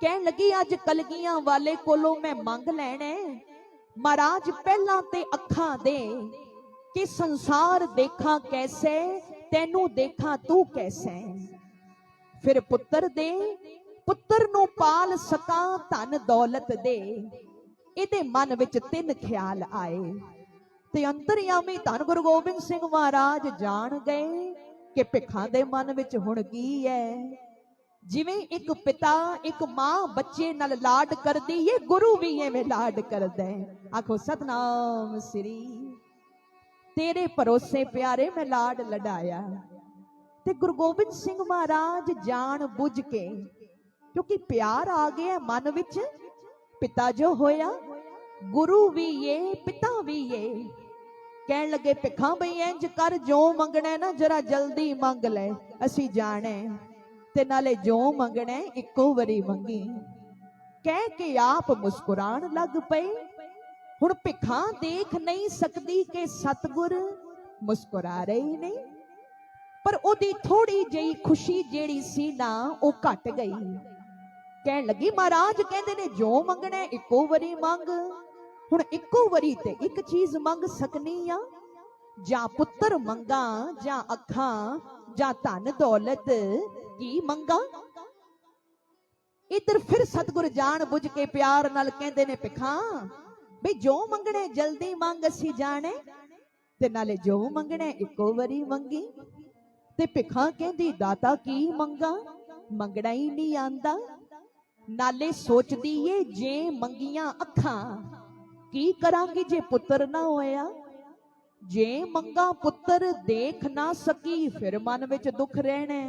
ਕਹਿਣ ਲੱਗੀ, ਅੱਜ ਕਲਗੀਆਂ ਵਾਲੇ ਕੋਲੋਂ ਮੈਂ ਮੰਗ ਲੈਣਾ। ਮਹਾਰਾਜ ਪਹਿਲਾਂ ਤੇ ਅੱਖਾਂ ਦੇ कि संसार देखा कैसे, तेनू देखा तू कैसे। फिर पुत्र दे, पुत्र नू पाल सका, धन दौलत दे। इहदे मन विच तिन ख्याल आए ते अंतरयामी धन गुरु गोबिंद सिंह महाराज जान गए कि भिखां दे मन विच हुण की है। जिवें एक पिता एक मां बच्चे नाल लाड करदी है, गुरु भी इवें लाड करदा है। आखो सतनाम श्री। तेरे भरोसे प्यारे मैं लाड लडाया। ते गुरु गोबिंद सिंह महाराज जान बुझ के, क्योंकि प्यार आ गया मन विच, पिता जो होया गुरु भी ये पिता भी ये। कहन लगे, भिखां बई इंज कर, जो मंगना ना जरा जल्दी मंग ले, असी जाने ते नाले जो मंगना इक्को वरी मंगी। कह के आप मुस्कुरान लग पे। हुण भिखां देख नहीं सकती कि सतगुर मुस्कुरा रहे ने, पर ओदी थोड़ी जही खुशी जेड़ी सी ना वो घट गई। कहन लगी, महाराज कहंदे ने जो मंगना इक्को वरी मंग। हुण इक्को वरी ते एक चीज मंग सकनी आ, जां पुत्र मंगा, जां अखां, जां धन दौलत, की मंगा। इधर फिर सतगुर जान बुझ के प्यार नाल कहंदे ने, भिखां बई जो मंगने जल्दी मंग, असी जाने ते नाले जो मंगने इक्को वरी मंगी। ते भिखां कहंदी, दाता की मंगा, मंगना ही नहीं आंदा। नाले सोचदी ए जे मंगियां अखां की करांगी जे पुत्र ना होया। जे मंगा पुत्र देख ना सकी, फिर मन विच दुख रहना।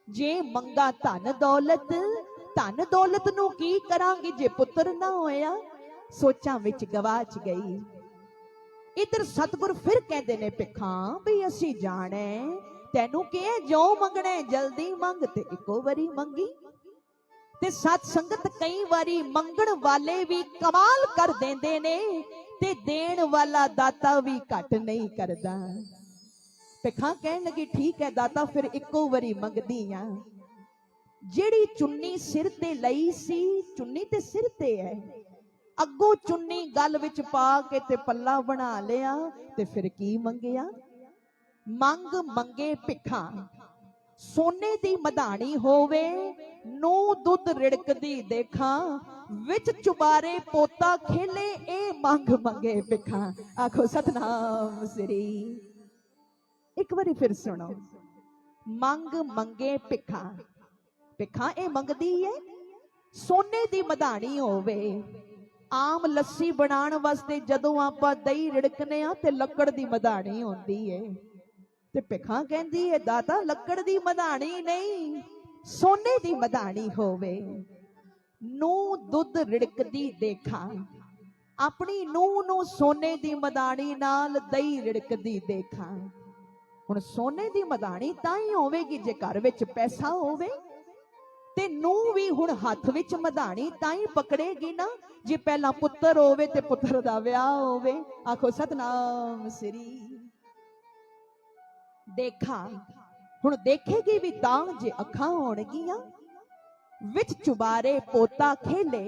जे मंगा धन दौलत, धन दौलत नू की करांगी जे पुत्र ना होया। सोचां विच गवाच गई। इधर सतगुर फिर कहते ने, भिखां भी असी जाने तैनू कहे जो मंगना जल्दी मंग, ते इको वरी मंगी। ते सत संगत कई वारी मंगण वाले भी कमाल कर देंदे ने, ते देण वाला दाता भी घट नहीं करदा। भिखां कहन लगी, ठीक है दाता, फिर इको वरी मंगदी आ। जेड़ी चुन्नी सिर ते लई सी, चुन्नी ते सिर ते है, अगों चुन्नी गल विच पा के ते पल्ला बना लिया, ते फिर की मंगिया। मंग मंगे भिखां, सोने दी मधानी होवे, नू दुध रिड़कदी देखा, विच चुबारे पोता खेले, ए मंग मंगे भिखां। आखो सतनाम श्री। एक बारी फिर सुनो, मंग मंगे भिखां। भिखां ए मंगदी है, सोने दी मधानी होवे। आम लस्सी बनाने वास्ते जदों आपां दही रिड़कने आ ते लक्कड़ दी मधानी होंदी है। ते भिखां कहंदी है, दाता लक्कड़ दी मधानी नहीं, सोने दी मधानी होवे। नू दुध रिड़कदी देखा, अपनी नूह नू सोने दी मधानी नाल दही रिड़कदी देखा। हुण सोने दी मधानी तां ही होवेगी जे घर विच पैसा होवे। ते नूह भी हुण हथ विच मधानी तां ही पकड़ेगी ना जे पहला पुत्र होवे ते पुत्र दा विआह होवे। आखो सतनाम श्री। देखा हुण देखेगी भी तां जे अखां होणगियां, विच चुबारे पोता खेले।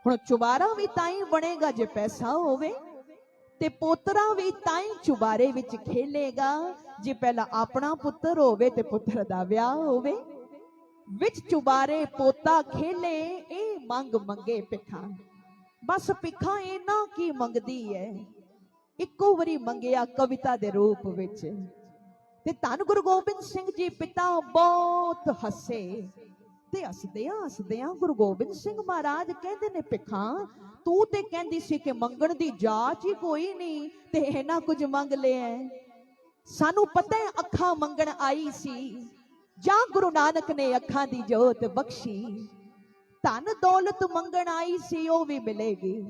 हुण चुबारा भी तां ही बनेगा जे पैसा होवे, ते पोतरा भी तां ही चुबारे विच खेलेगा जे पहला अपना पुत्र होवे ते पुत्र दा विआह होवे। विच चुबारे पोता खेले, ए मंग मंगे भिखां। बस भिखां इना की मंगदी है, इक्को वरी मंगिया कविता दे रूप विच। ते धन गुरु गोबिंद सिंह जी पिता बहुत हसे। ते हसदियां गुरु गोबिंद सिंह महाराज कहंदे ने, भिखां तू ते कहंदी सी कि मंगण दी जाच ही कोई नहीं, ਤੇ ਇਹਨਾਂ ਕੁਝ ਮੰਗ ਲਿਆ। ਸਾਨੂੰ ਪਤਾ ਹੈ ਅੱਖਾਂ ਮੰਗਣ ਆਈ ਸੀ, ਜਾਂ ਗੁਰੂ ਨਾਨਕ ਨੇ ਅੱਖਾਂ ਦੀ ਜੋਤ ਬਖਸ਼ੀ। ਧਨ ਦੌਲਤ ਮੰਗਣ ਆਈ ਸੀ, ਉਹ ਵੀ ਮਿਲੇਗੀ।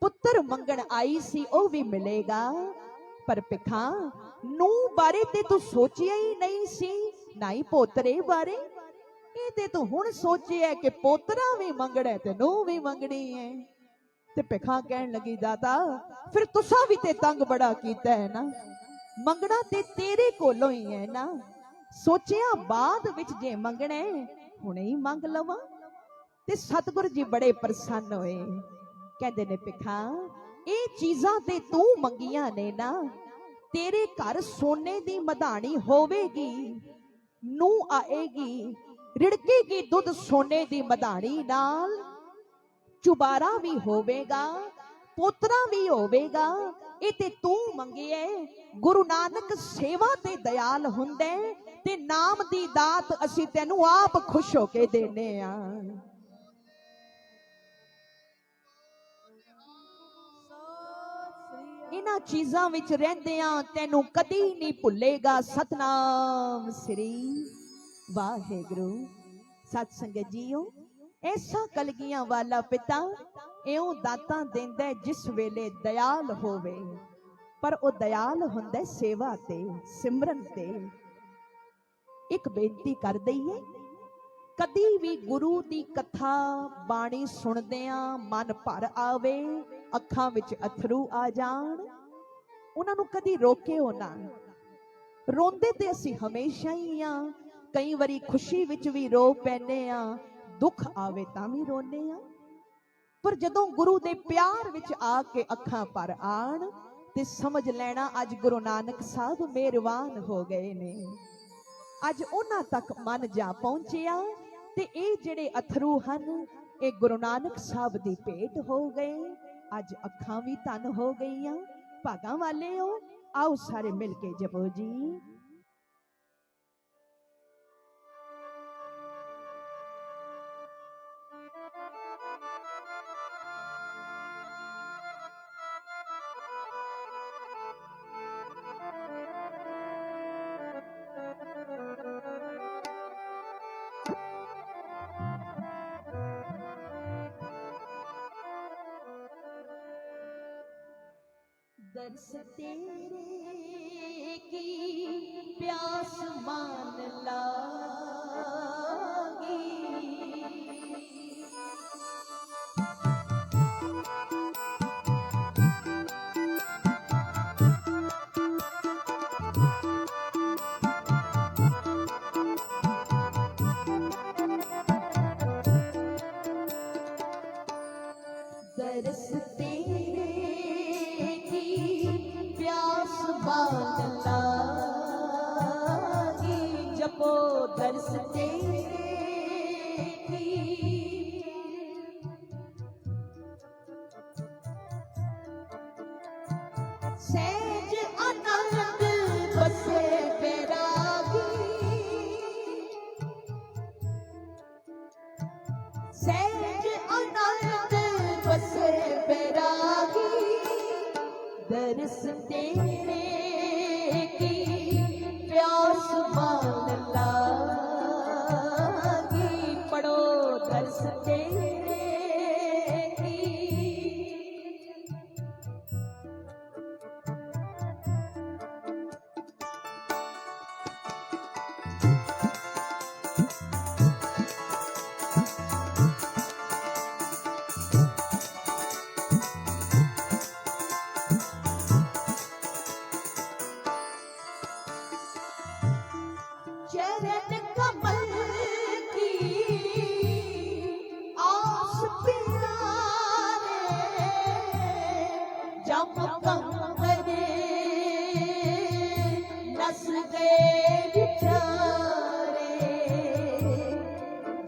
ਪੁੱਤਰ ਮੰਗਣ ਆਈ ਸੀ, ਉਹ ਵੀ ਮਿਲੇਗਾ। ਪਰ ਭਿੱਖਾਂ ਨੂੰ ਬਾਰੇ ਤੇ ਤੂੰ ਸੋਚਿਆ ਹੀ ਨਹੀਂ ਸੀ, ਨਾ ਹੀ ਪੋਤਰੇ ਬਾਰੇ। ਇਹ ਤੇ ਤੂੰ ਹੁਣ ਸੋਚਿਆ ਕਿ ਪੋਤਰਾ ਵੀ ਮੰਗਣਾ ਤੇ ਨੂੰ ਵੀ ਮੰਗਣੀ ਹੈ। ਤੇ ਭਿੱਖਾਂ ਕਹਿਣ ਲੱਗੀ, ਦਾਤਾ ਫਿਰ ਤੁਸਾਂ ਵੀ ਤੇ ਤੰਗ ਬੜਾ ਕੀਤਾ ਹੈ ਨਾ, ਮੰਗਣਾ ਤੇ ਤੇਰੇ ਕੋਲੋਂ ਹੀ ਹੈ ਨਾ। ਸੋਚਿਆ ਬਾਅਦ ਵਿੱਚ ਜੇ ਮੰਗਣਾ ਹੁਣੇ ਹੀ ਮੰਗ ਲਵਾਂ। ਤੇ ਸਤਿਗੁਰੂ ਜੀ ਬੜੇ ਪ੍ਰਸੰਨ ਹੋਏ, ਕਹਿੰਦੇ ਨੇ ਭਿੱਖਾਂ ਇਹ ਚੀਜ਼ਾਂ ਤੇ ਤੂੰ ਮੰਗੀਆਂ ਨੇ ਨਾ, ਤੇਰੇ ਘਰ ਸੋਨੇ ਦੀ ਮਧਾਣੀ ਹੋਵੇਗੀ, ਨੂੰ ਆਏਗੀ, ਰਿੜਕੇਗੀ ਦੁੱਧ ਸੋਨੇ ਦੀ ਮਧਾਣੀ ਨਾਲ, ਚੁਬਾਰਾ ਵੀ ਹੋਵੇਗਾ, ਪੋਤਰਾ ਵੀ ਹੋਵੇਗਾ। ਇਹ ਤੇ ਤੂੰ ਮੰਗਿਆ। ਗੁਰੂ ਨਾਨਕ ਸੇਵਾ ਤੇ ਦਇਆਲ ਹੁੰਦੇ, ਤੇ ਨਾਮ ਦੀ ਦਾਤ ਅਸੀਂ ਤੈਨੂੰ ਆਪ ਖੁਸ਼ ਹੋ ਕੇ ਦੇਨੇ ਆ। ਇਹਨਾਂ ਚੀਜ਼ਾਂ ਵਿੱਚ ਰਹਿੰਦਿਆਂ ਤੈਨੂੰ ਕਦੀ ਨਹੀਂ ਭੁੱਲੇਗਾ। ਸਤਨਾਮ ਸ੍ਰੀ ਵਾਹਿਗੁਰੂ। ਸਤ ਸੰਗਤ ਜੀਓ, ਐਸਾ ਕਲਗੀਆਂ ਵਾਲਾ ਪਿਤਾ ਇਉਂ ਦਾਤਾਂ ਦਿੰਦਾ ਜਿਸ ਵੇਲੇ ਦਇਆਲ ਹੋਵੇ, ਪਰ ਉਹ ਦਇਆਲ ਹੁੰਦਾ ਸੇਵਾ ਤੇ, ਸਿਮਰਨ ਤੇ। ਇੱਕ ਬੇਨਤੀ ਕਰ ਦਈਏ, ਕਦੀ ਵੀ ਗੁਰੂ ਦੀ ਕਥਾ ਬਾਣੀ ਸੁਣਦਿਆਂ ਮਨ ਭਰ ਆਵੇ, ਅੱਖਾਂ ਵਿੱਚ ਅਥਰੂ ਆ ਜਾਣ, ਉਹਨਾਂ ਨੂੰ ਕਦੀ ਰੋਕਿਓ ਨਾ। ਰੋਂਦੇ ਤੇ ਅਸੀਂ ਹਮੇਸ਼ਾ ਹੀ ਆ, ਕਈ ਵਾਰੀ ਖੁਸ਼ੀ ਵਿੱਚ ਵੀ ਰੋ ਪੈਨੇ ਆ, ਦੁੱਖ ਆਵੇ ਤਾਂ ਵੀ ਰੋਨੇ ਆ। ਪਰ ਜਦੋਂ ਗੁਰੂ ਦੇ ਪਿਆਰ ਵਿੱਚ ਆ ਕੇ ਅੱਖਾਂ ਭਰ ਆਣ, ਤੇ ਸਮਝ ਲੈਣਾ ਅੱਜ ਗੁਰੂ ਨਾਨਕ ਸਾਹਿਬ ਮਿਹਰਬਾਨ ਹੋ ਗਏ ਨੇ। ਅੱਜ ਉਹਨਾਂ ਤੱਕ ਮਨ ਜਾ ਪਹੁੰਚਿਆ, ਤੇ ਇਹ ਜਿਹੜੇ ਅਥਰੂ ਹਨ ਇਹ ਗੁਰੂ ਨਾਨਕ ਸਾਹਿਬ ਦੀ ਭੇਟ ਹੋ ਗਏ। ਅੱਜ ਅੱਖਾਂ ਵੀ ਧਨ ਹੋ ਗਈਆਂ। ਭਾਗਾਂ ਵਾਲੇ ਹੋ, ਆਓ ਸਾਰੇ ਮਿਲ ਕੇ ਜਪੋ ਜੀ। दर्श तेरे की प्यास मान लागी, दर्श तेरे जपो दर्श तेरे की, सहज आनंद बसे बैरागी, सहज आनंद बसे बैरागी। दर्श तेरे की प्यास मान लागी, पढ़ो दर्श तेरे की। चरण कमल की आस प्यारे, जब कंवरे नस गए बिचारे,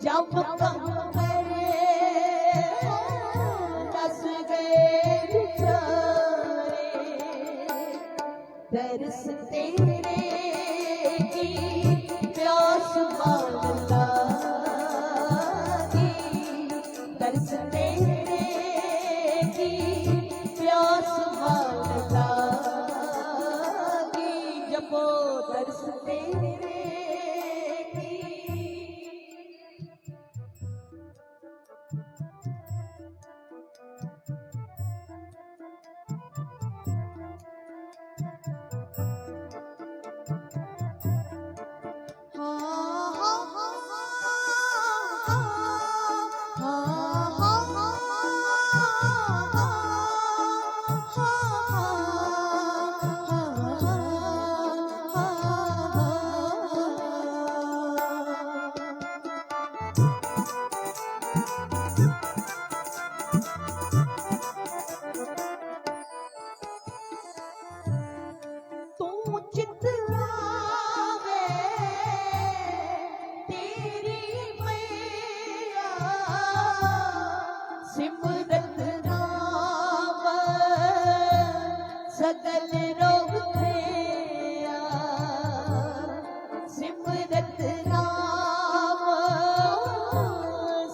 जब कंवरे नस गए बिचारे। दर्श तेरे की प्यास दर्श तेरे की तू चित आवे तेरी मैया सिमरत नाम सगल रोग खेया सिमरत नाम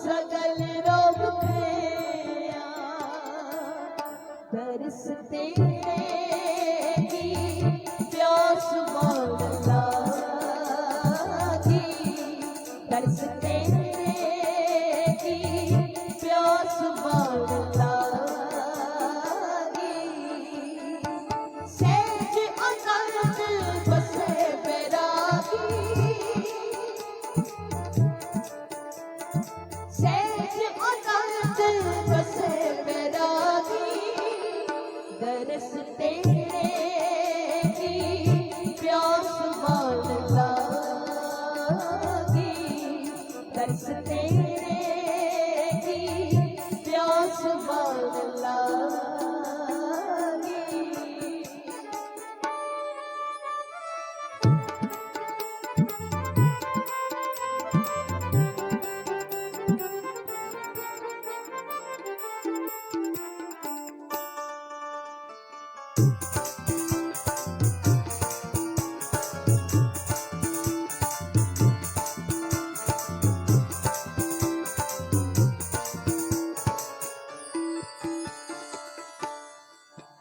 सगल रोग खेया दर्श तेरे प्यास मौला की दर्श तेरे की प्यास मौला की सहज आनंद बसे बैरागी सहज आनंद बसे बैरागी दर्श तेरे प्यास मौला की दर्श तेरे की प्यास मौला की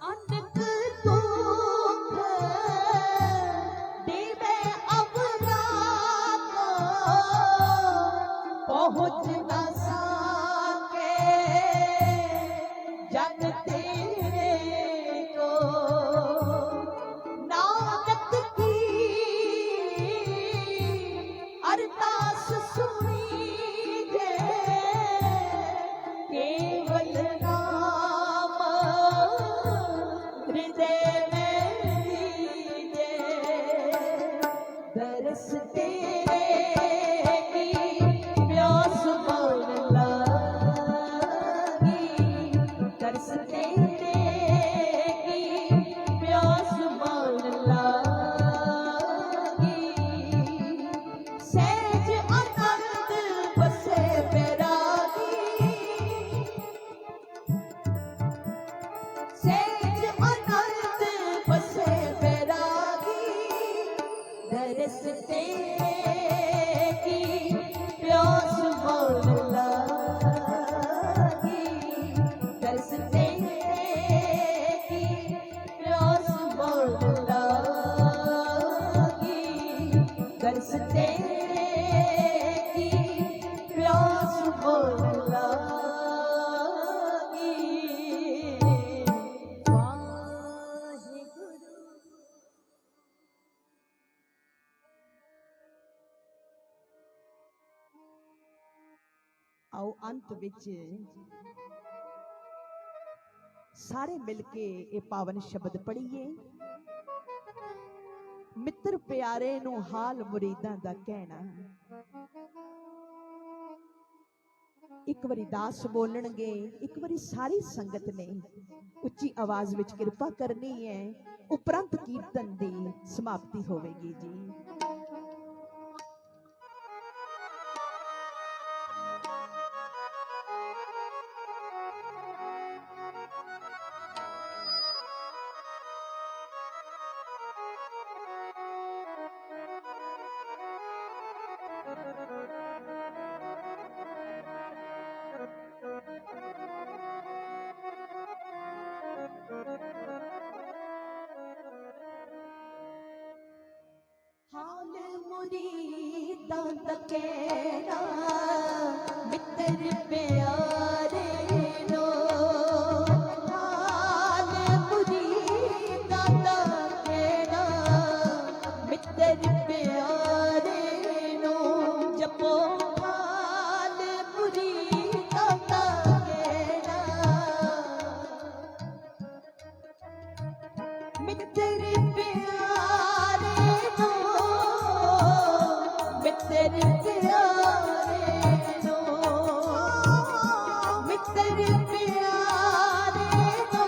अनक दुख देवे अवरा को पहुँच न सके जन तेरे को नानक की अरदास सुनी जे केवल नाम हृदय में लीजे दर्श तेरे की प्यास मौला की दर्श तेरे की प्यास मौला की सहज आनंद बसे बैरागी सहज आनंद बसे बैरागी दर्श तेरे की प्यास मौला की दर्श तेरे की प्यास मौला की दर्श तेरे की प्यास मौला की वाहिगुरु आओ अंत विच सारे मिलके ये पावन शब्द पढ़िए मित्र प्यारे नू हाल मुरीदां दा कहना एक बारी दास बोलणगे एक बारी सारी संगत ने उच्ची आवाज विच कृपा करनी है उपरंत कीर्तन दी समाप्ति होवेगी जी। मुरीदां दा कहना मित्र प्यारे नो हाल मुरीदां दा कहना मित्र प्यारे नो जपो हाल मुरीदां दा कहना मित्र प्यारे नो मित्र प्यारे नो मित्र प्यारे नो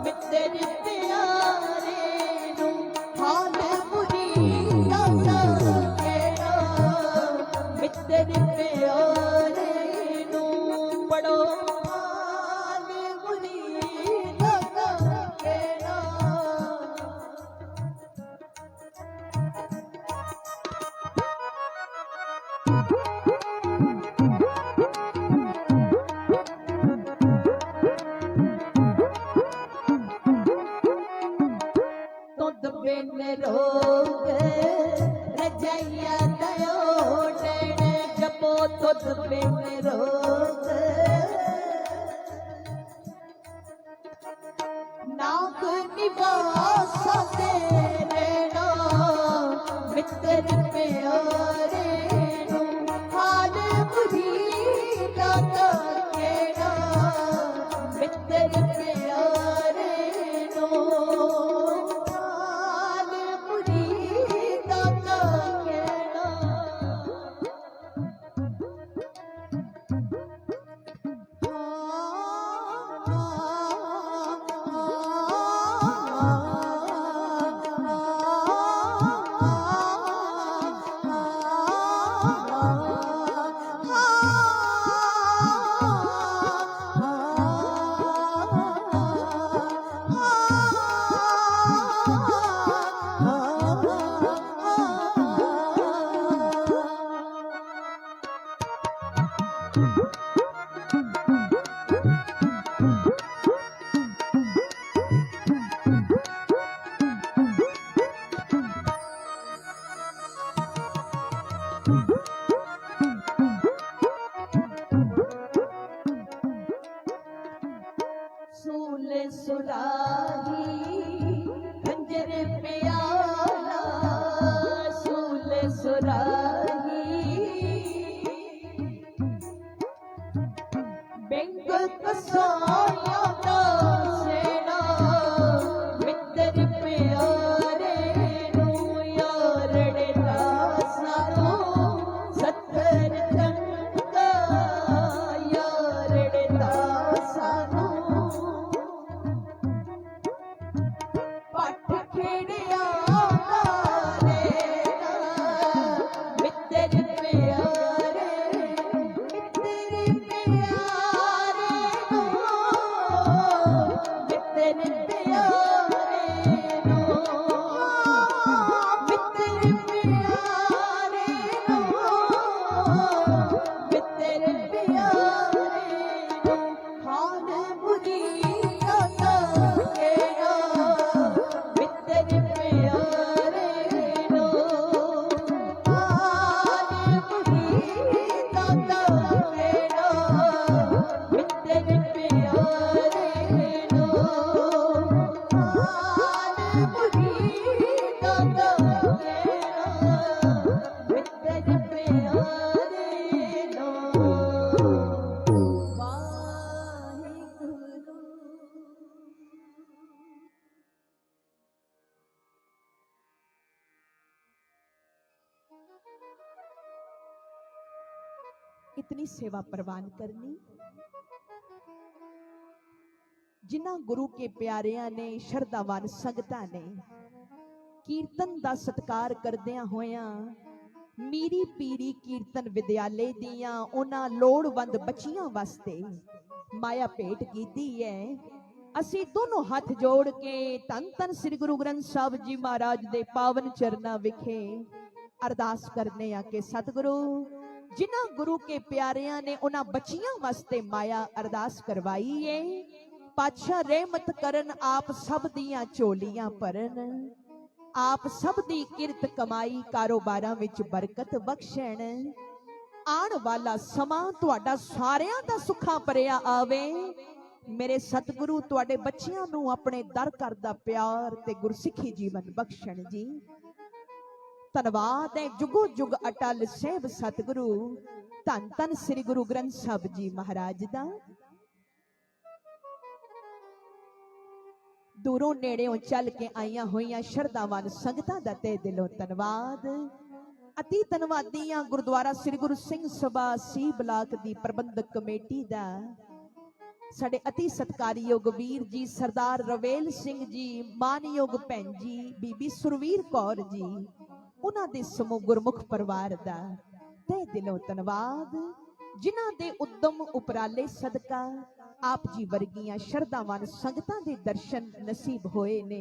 मित्र प्यारे नो हाल मुरीदां दा कहना मित्र प्यारे नो पढ़ो हाल मुरीदां दा कहना तुद बिन रोग रजैया दयो डण जपो तुद बिन रोग नाग निवास तेरेना मित्र प्यारे नो हाल मुरीदां दा कहना मित्र प्यारे नो हाल मुरीदां दा कहना सूल सुराही खंजर प्याला सूल सुराही बैंक कसाया दा सेना मित्र प्यारे नो यारड़े दासानो सत्तर तंगा यारड़े दासानो पट खेड़िया रेना मित्र प्यारे मित्र प्यारे नो मित्र प्यारे नो मित्र प्यारे नो मित्र प्यारे नो हाल मुरीदां दा कहना मित्र प्यारे नो हाल मुरीदां दा कहना मित्र प्यारे नो हाल मुरीदां दा कहना मित्र प्यारे नो वाहिगुरु इतनी सेवा प्रवान करनी जिन्हां गुरु के प्यारियां ने शरधावान संगतां ने कीर्तन दा सत्कार करदियां होयां मीरी पीरी कीर्तन विद्यालय दियां उन्हां लोड़वंद बच्चियां वास्ते माया भेंट कीती है। ਅਸੀਂ ਦੋਨੋਂ ਹੱਥ ਜੋੜ ਕੇ ਧੰਨ ਧੰਨ ਸ੍ਰੀ ਗੁਰੂ ਗ੍ਰੰਥ ਸਾਹਿਬ ਜੀ ਮਹਾਰਾਜ ਦੇ ਪਾਵਨ ਚਰਨਾਂ ਵਿਖੇ ਅਰਦਾਸ ਕਰਨੇ ਆ ਕਿ ਸਤਿਗੁਰੂ ਜਿਨ੍ਹਾਂ ਗੁਰੂ ਕੇ ਪਿਆਰਿਆਂ ਨੇ ਉਹਨਾਂ ਬੱਚੀਆਂ ਵਾਸਤੇ ਮਾਇਆ ਅਰਦਾਸ ਕਰਵਾਈ ਏ ਪਾਤਸ਼ਾਹ ਰਹਿਮਤ ਕਰਨ ਆਪ ਸਭ ਦੀਆਂ ਝੋਲੀਆਂ ਭਰਨ आप सब दी किरत कमाई कारोबारां विच बरकत बख्शण। आण वाला समा तुहाडा सारियां दा सुखां भरिया आवे। मेरे सतगुरु तुहाडे बच्चियां नूं अपने दर घर दा प्यार ते गुरसिੱਖੀ जीवन बख्शण जी। धन्नवाद है जुगो जुग अटल सेव सतगुरु धन धन श्री गुरु ग्रंथ साहिब जी महाराज दा। दूरों नेड़ों चल के आईयां होईयां शरधावान संगतां दा ते दिलों धन्नवाद। अति धन्नवादी हां गुरुद्वारा श्री गुरु सिंह सभा सी ब्लाक दी प्रबंधक कमेटी दा। साडे अति सत्कारयोग वीर जी सरदार रवेल सिंह जी, मानयोग भैन जी बीबी सुरवीर कौर जी, उन्हां दे समूह गुरमुख परिवार दा तहे दिलों धन्नवाद। जिन्हां दे उद्यम उपराले सदका आप जी वर्गियां शरधावान संगतां दे दर्शन नसीब होए ने।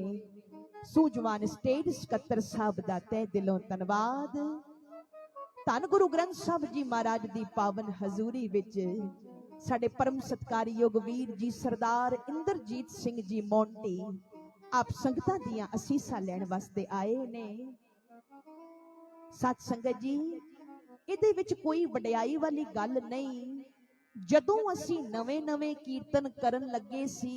सूझवान स्टेज सकत्तर साहब दा तहे दिलों धन्नवाद। धन गुरु ग्रंथ साहिब जी महाराज दी पावन हजूरी विच साडे परम सत्कारयोग वीर जी सरदार इंद्रजीत सिंह जी मोंटी आप संगतां दियां असीसां लैण वास्ते आए ने। सत संगत जी इहदे विच कोई वडियाई वाली गल नहीं। जदों असीं नवे नवे कीर्तन करन लगे सी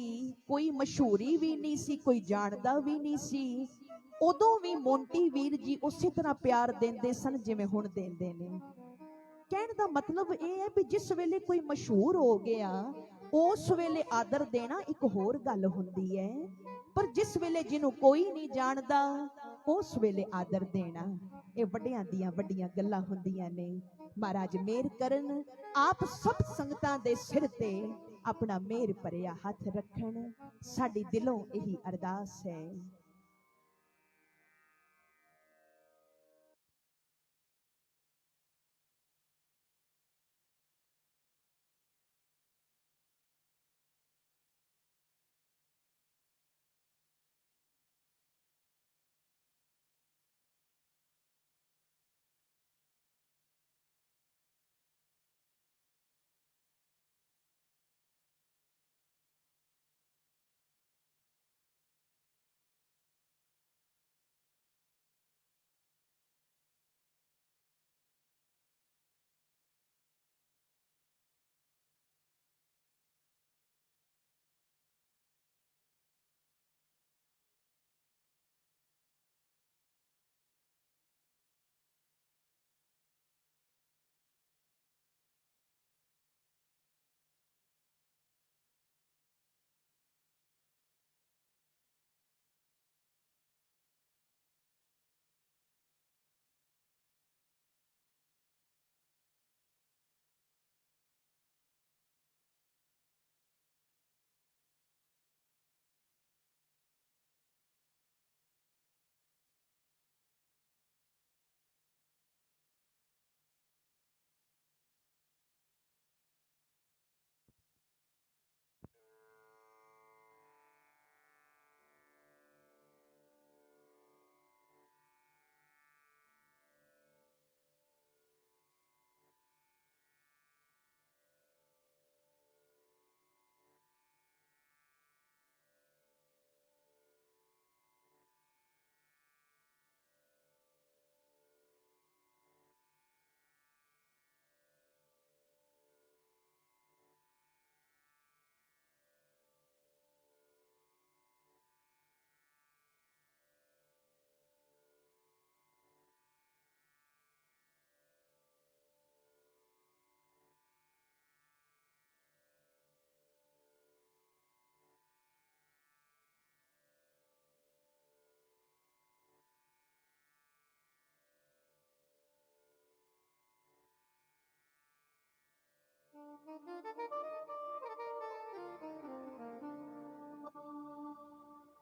कोई मशहूरी भी नहीं सी, कोई जानदा भी नहीं सी, उदों भी मोंटी वीर जी उसी तरह प्यार देंदे सन जिवें हुण देंदे ने। कहण दा मतलब यह है भी जिस वेले कोई मशहूर हो गया उस वेले आदर देना एक होर गल हुंदी है, पर जिस वेले जिन्हों कोई नहीं जानदा उस वेले आदर देना ये वड्डियां दियां वड्डियां गल्लां हुंदियां ने। महाराज मेहर करन आप सब संगतां दे सिर ते अपना मेहर भरिया हथ रखण, साडी दिलों यही अरदास है।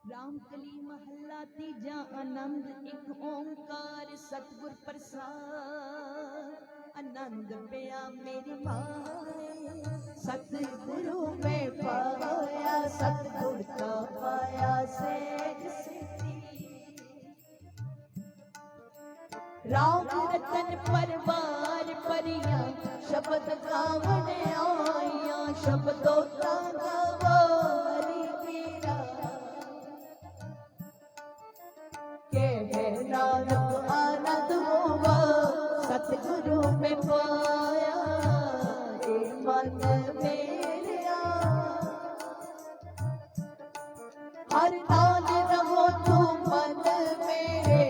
रामकली महला तीजा आनंद एक ओंकार सतगुर प्रसाद। आनंद पिया मेरी माए सतगुरु में पाया, सतगुर का पाया सेज सिद्धि। राम रतन परवार परिया शब्द गावन आया, शब्दों का गवारी मेरा के नानक आनंद होगा सतगुरु में पाया हे मन मेरा हर नाल रहो तू मन मेरे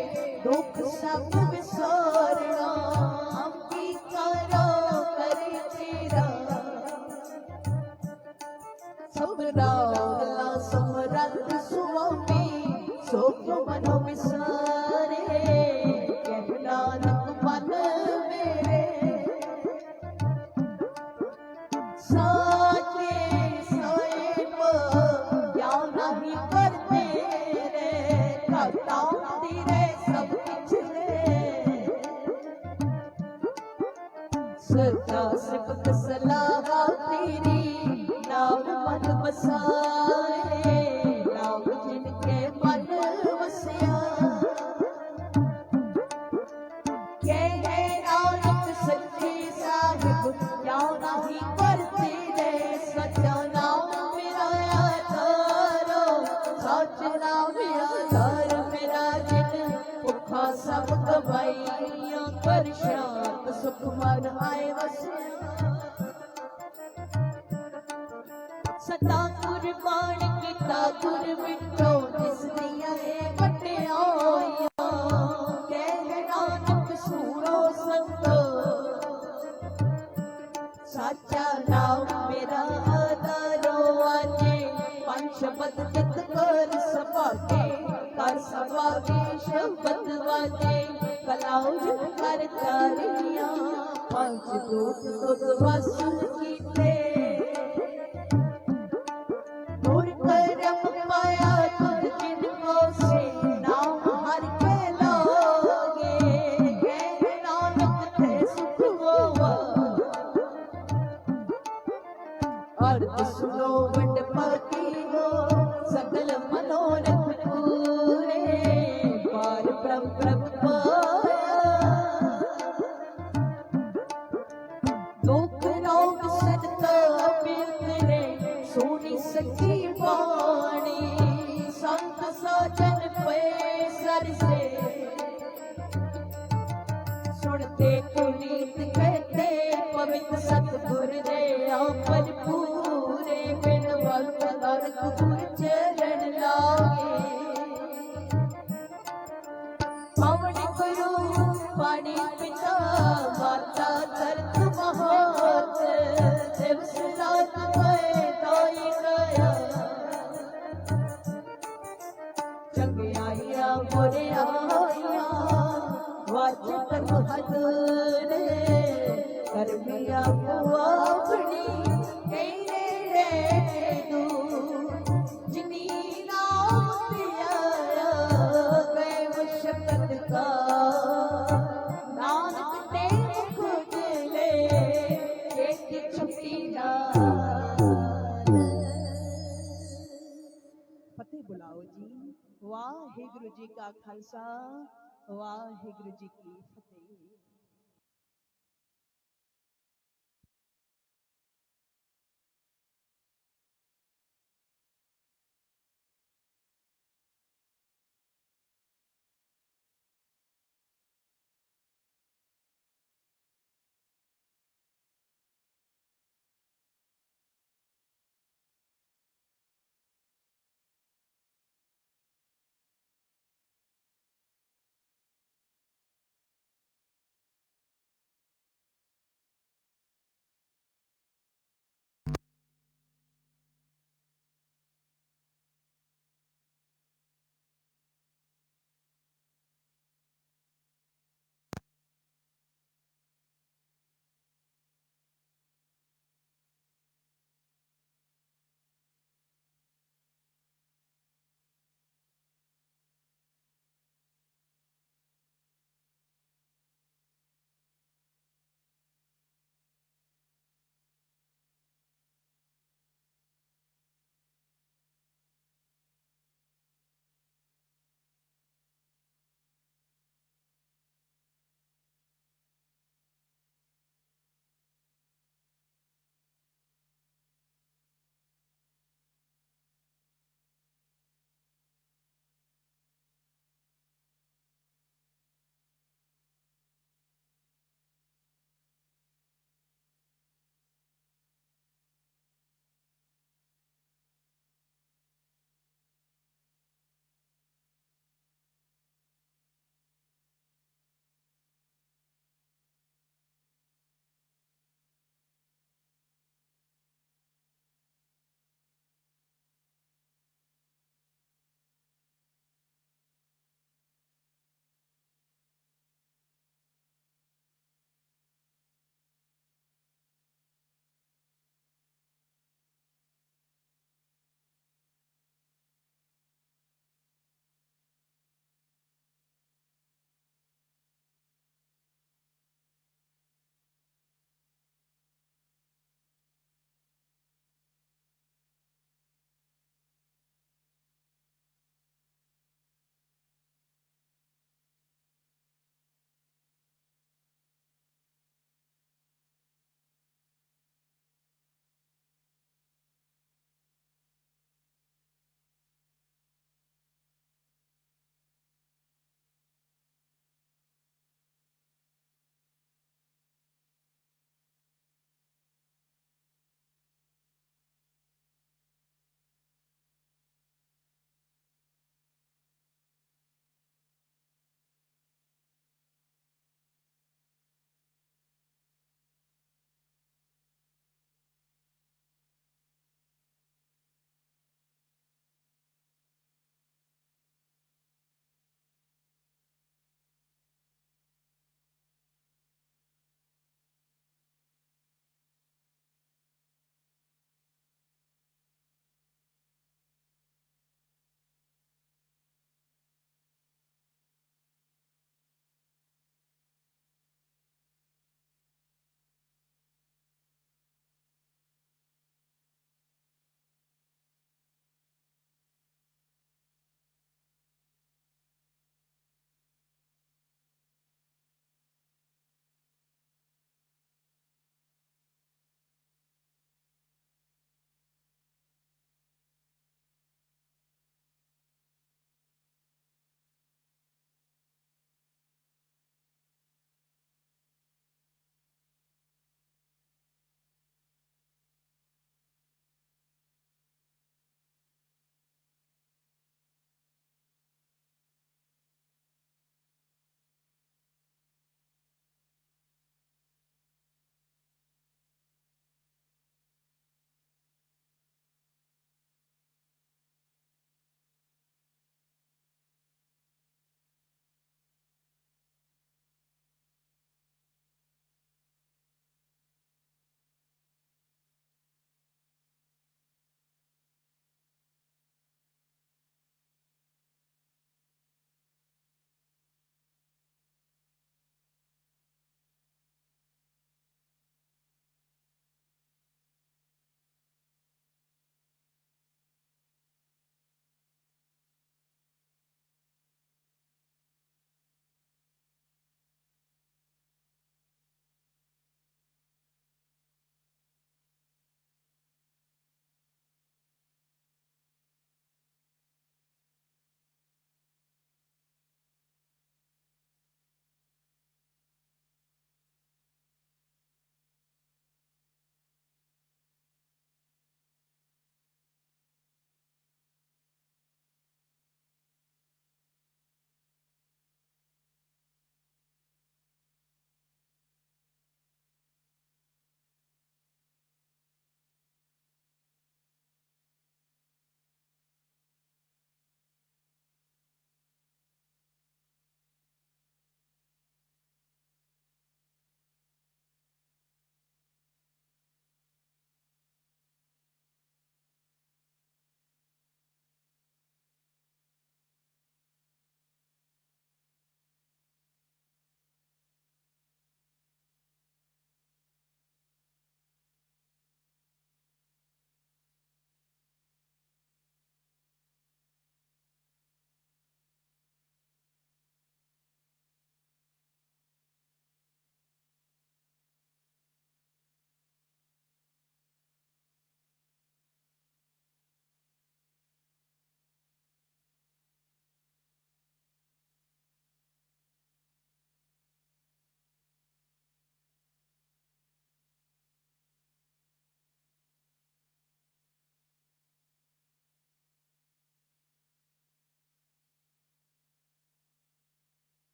दुख सब विसारना हम की करो करे तेरा समरावला समरथ सुआमी सोख मनो विसारे कह नानक मन मेरे साचे साहिब क्या नहीं करते रे करता तेरे सब पिछले सदा सिफत सलाह तेरी नाम मन बसाए नाम जिनके मन बसिया कह नानक सच्चे साहिब क्या नहीं करते रे सच्चा नाम मेरा आधारो सच नाम आधार मेरा जिन भुखा सब गवाइया कर शांत सुख मन आए वसिया सता कुर्बान किता गुर मिटो जिस दिया बटिया कह नानक सूरो संतो साचा नाम मेरा आधारो आजे पंच शब्द चित कर सभागे कर सभागे शब्द वाजे कलाउज कर तारिया पंच दूत तुद वस कीते सुनो वट पाकी हो सकल मनोरथ पूरे पार ब्रह्म प्रभ पाया दुख रोग सदका बिरले सोनी सच्ची वाणी संत साजन पे सर से सुनते पुनीत कहते पवित्र सतगुर दे पर पूरे बिन वक्त नरक गुर चरण लागे पवन गुरु पानी पिता माता धरत महात दिवस रात में दाई गया चंगियाइया बुरिया वाज पर हदरे करमिया बुआ अपनी फतेह बुलाओ जी वाहिगुरु जी का खालसा वाहिगुरु जी की फतेह।